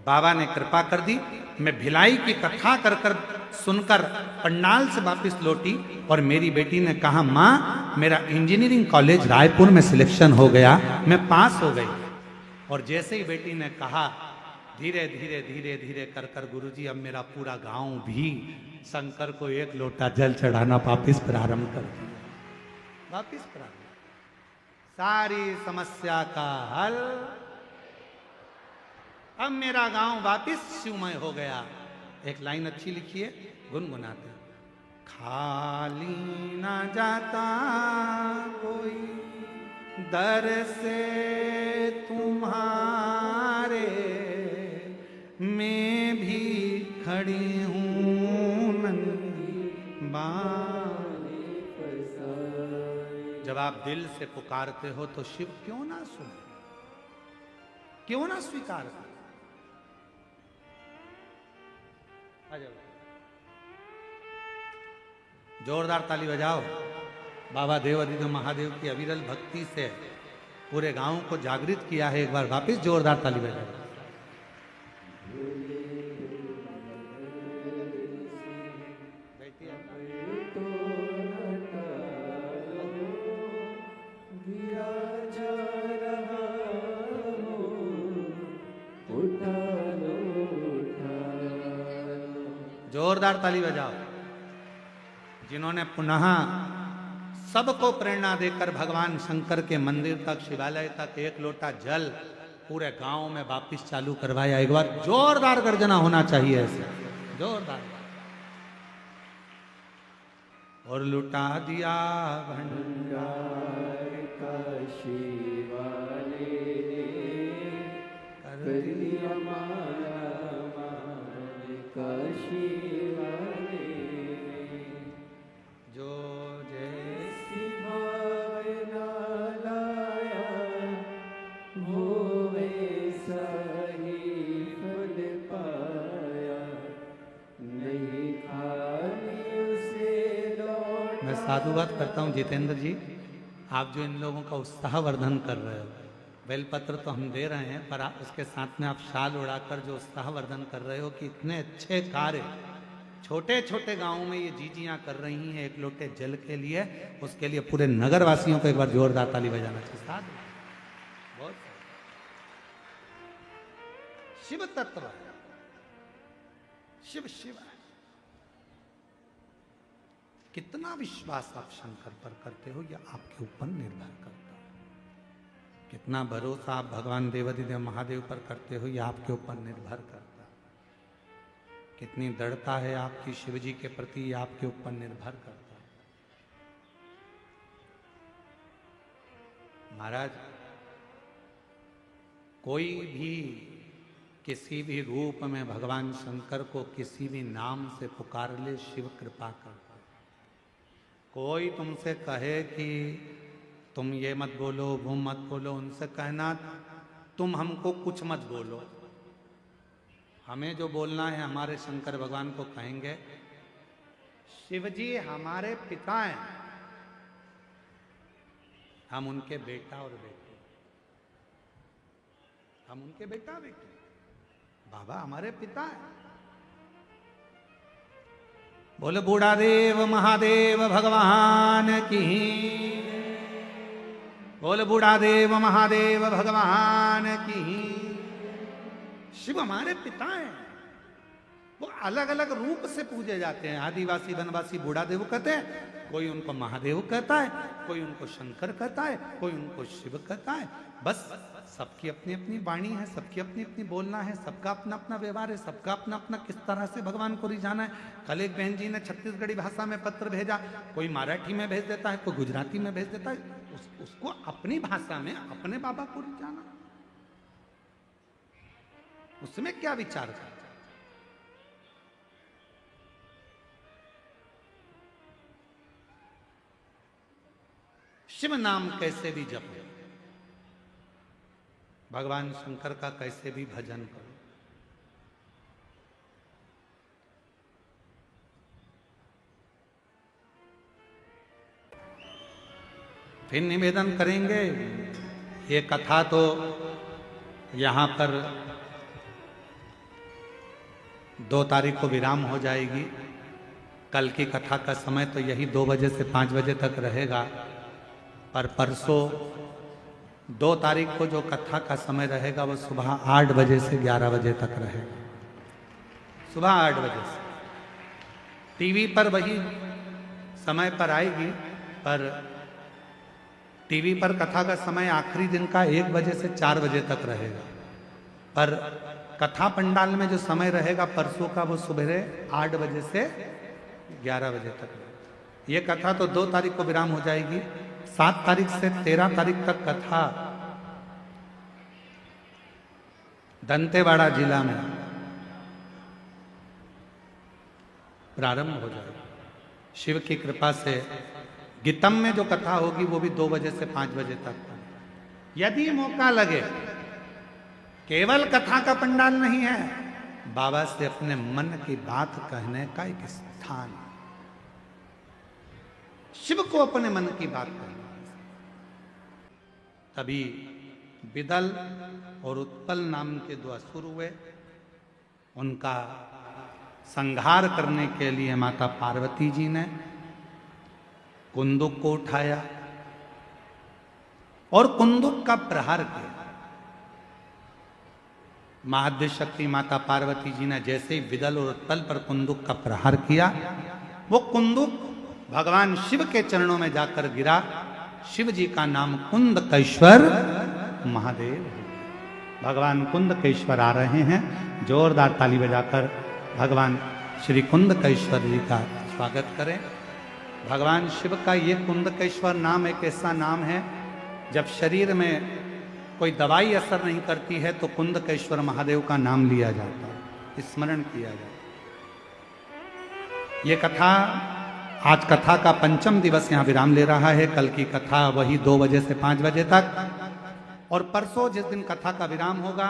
बाबा ने कृपा कर दी, मैं भिलाई की कथा कर कर सुनकर पंडाल से वापस लौटी और मेरी बेटी ने कहा माँ मेरा इंजीनियरिंग कॉलेज रायपुर में सिलेक्शन हो गया, मैं पास हो गई। और जैसे ही बेटी ने कहा, धीरे धीरे धीरे धीरे कर कर गुरुजी अब मेरा पूरा गांव भी शंकर को एक लोटा जल चढ़ाना वापिस प्रारंभ कर दिया, वापिस प्रारंभ, सारी समस्या का हल, अब मेरा गांव वापिस शिवमय हो गया। एक लाइन अच्छी लिखी है, गुनगुनाते, खाली ना जाता कोई दर से तुम्हारे, मैं भी खड़ी हूं नंगी बाने। जब आप दिल से पुकारते हो तो शिव क्यों ना सुने, क्यों ना स्वीकार करे? जोरदार ताली बजाओ। बाबा देव आदित्य महादेव की अविरल भक्ति से पूरे गांव को जागृत किया है, एक बार वापस जोरदार ताली बजाओ। जोरदार ताली बजाओ। जिन्होंने पुनः सबको प्रेरणा देकर भगवान शंकर के मंदिर तक, शिवालय तक एक लोटा जल पूरे गांव में वापिस चालू करवाया, एक बार जोरदार गर्जना होना चाहिए ऐसे, जोरदार। और लुटा दिया भंडार का शिवाले कर दिया माला मान का शिवाले, जो जैसी भाव ना लाया वो वैसा ही फल पाया, नहीं खाली उसे लौट। मैं साधुवाद करता हूँ जितेंद्र जी, आप जो इन लोगों का उत्साह वर्धन कर रहे हो, बेलपत्र तो हम दे रहे हैं पर आप उसके साथ में आप शाल उड़ाकर जो उत्साह वर्धन कर रहे हो कि इतने अच्छे कार्य छोटे छोटे गांवों में ये जीजियां कर रही हैं एक लोटे जल के लिए, उसके लिए पूरे नगर वासियों को एक बार जोरदार ताली बजाना चाहिए। साथ बहुत शिव तत्व, शिव शिव, कितना विश्वास आप शंकर पर करते हो यह आपके ऊपर निर्भर करता है, कितना भरोसा आप भगवान देवादिदेव महादेव पर करते हो यह आपके ऊपर निर्भर करता है, कितनी दृढ़ता है आपकी शिव जी के प्रति यह आपके ऊपर निर्भर करता है। महाराज कोई भी किसी भी रूप में भगवान शंकर को किसी भी नाम से पुकार ले, शिव कृपा करता। कोई तुमसे कहे कि तुम ये मत बोलो वो मत बोलो, उनसे कहना तुम हमको कुछ मत बोलो, हमें जो बोलना है हमारे शंकर भगवान को कहेंगे। शिव जी हमारे पिता हैं, हम उनके बेटा और बेटी, हम उनके बेटा बेटी। बाबा हमारे पिता है। बोले बूढ़ा देव महादेव भगवान की। बोले बूढ़ा देव महादेव भगवान की। शिव हमारे पिता हैं। वो अलग अलग रूप से पूजे जाते हैं। आदिवासी वनवासी बूढ़ा देव कहते हैं, कोई उनको महादेव कहता है, कोई उनको शंकर कहता है, कोई उनको शिव कहता है। बस सबकी अपनी अपनी वाणी है, सबकी अपनी अपनी बोलना है, सबका अपना अपना व्यवहार है, सबका अपना अपना किस तरह से भगवान को रिझाना है। कल एक बहन जी ने छत्तीसगढ़ी भाषा में पत्र भेजा, कोई मराठी में भेज देता है, कोई गुजराती में भेज देता है। उसको अपनी भाषा में अपने बाबा को रिझाना, उसमें क्या विचार करता। शिव नाम कैसे भी जपो, भगवान शंकर का कैसे भी भजन करो। फिर निवेदन करेंगे, ये कथा तो यहां पर 2 तारीख को विराम हो जाएगी। कल की कथा का समय तो यही 2 बजे से 5 बजे तक रहेगा, पर परसों 2 तारीख को जो कथा का समय रहेगा वो सुबह 8 बजे से 11 बजे तक रहेगा। सुबह 8 बजे से टीवी पर वही समय पर आएगी, पर टीवी पर कथा का समय आखिरी दिन का 1 बजे से 4 बजे तक रहेगा। पर कथा पंडाल में जो समय रहेगा परसों का, वो सुबह 8 बजे से 11 बजे तक। ये कथा तो 2 तारीख को विराम हो जाएगी। 7 तारीख से 13 तारीख तक कथा दंतेवाड़ा जिला में प्रारंभ हो जाएगी। शिव की कृपा से गीतम में जो कथा होगी वो भी 2 बजे से 5 बजे तक। यदि मौका लगे, केवल कथा का पंडाल नहीं है, बाबा से अपने मन की बात कहने का एक स्थान, शिव को अपने मन की बात कहना। तभी विदल और उत्पल नाम के 2 असुर हुए, उनका संहार करने के लिए माता पार्वती जी ने कुंदुक को उठाया और कुंदुक का प्रहार किया। महाद्य शक्ति माता पार्वती जी ने जैसे ही विदल और उत्पल पर कुंदुक का प्रहार किया, वो कुंदुक भगवान शिव के चरणों में जाकर गिरा। शिव जी का नाम कुंदकेश्वर महादेव। भगवान कुंदकेश्वर आ रहे हैं। जोरदार ताली बजाकर भगवान श्री कुंदकेश्वर जी का स्वागत करें। भगवान शिव का ये कुंदकेश्वर नाम एक ऐसा नाम है, जब शरीर में कोई दवाई असर नहीं करती है तो कुंदकेश्वर महादेव का नाम लिया जाता है, स्मरण किया जाता है। ये कथा, आज कथा का 5वां दिवस यहाँ विराम ले रहा है। कल की कथा वही 2 बजे से 5 बजे तक, और परसों जिस दिन कथा का विराम होगा,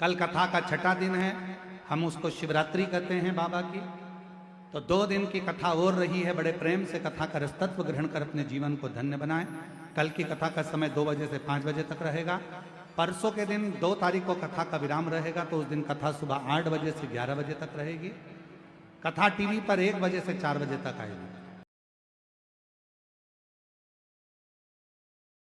कल कथा का 6ठा दिन है, हम उसको शिवरात्रि कहते हैं बाबा की। तो 2 दिन की कथा और रही है। बड़े प्रेम से कथा का रसतत्व ग्रहण कर अपने जीवन को धन्य बनाएं। कल की कथा का समय 2 बजे से 5 बजे तक रहेगा। परसों के दिन 2 तारीख को कथा का विराम रहेगा, तो उस दिन कथा सुबह 8 बजे से 11 बजे तक रहेगी। कथा टीवी पर 1 बजे से 4 बजे तक आएगी।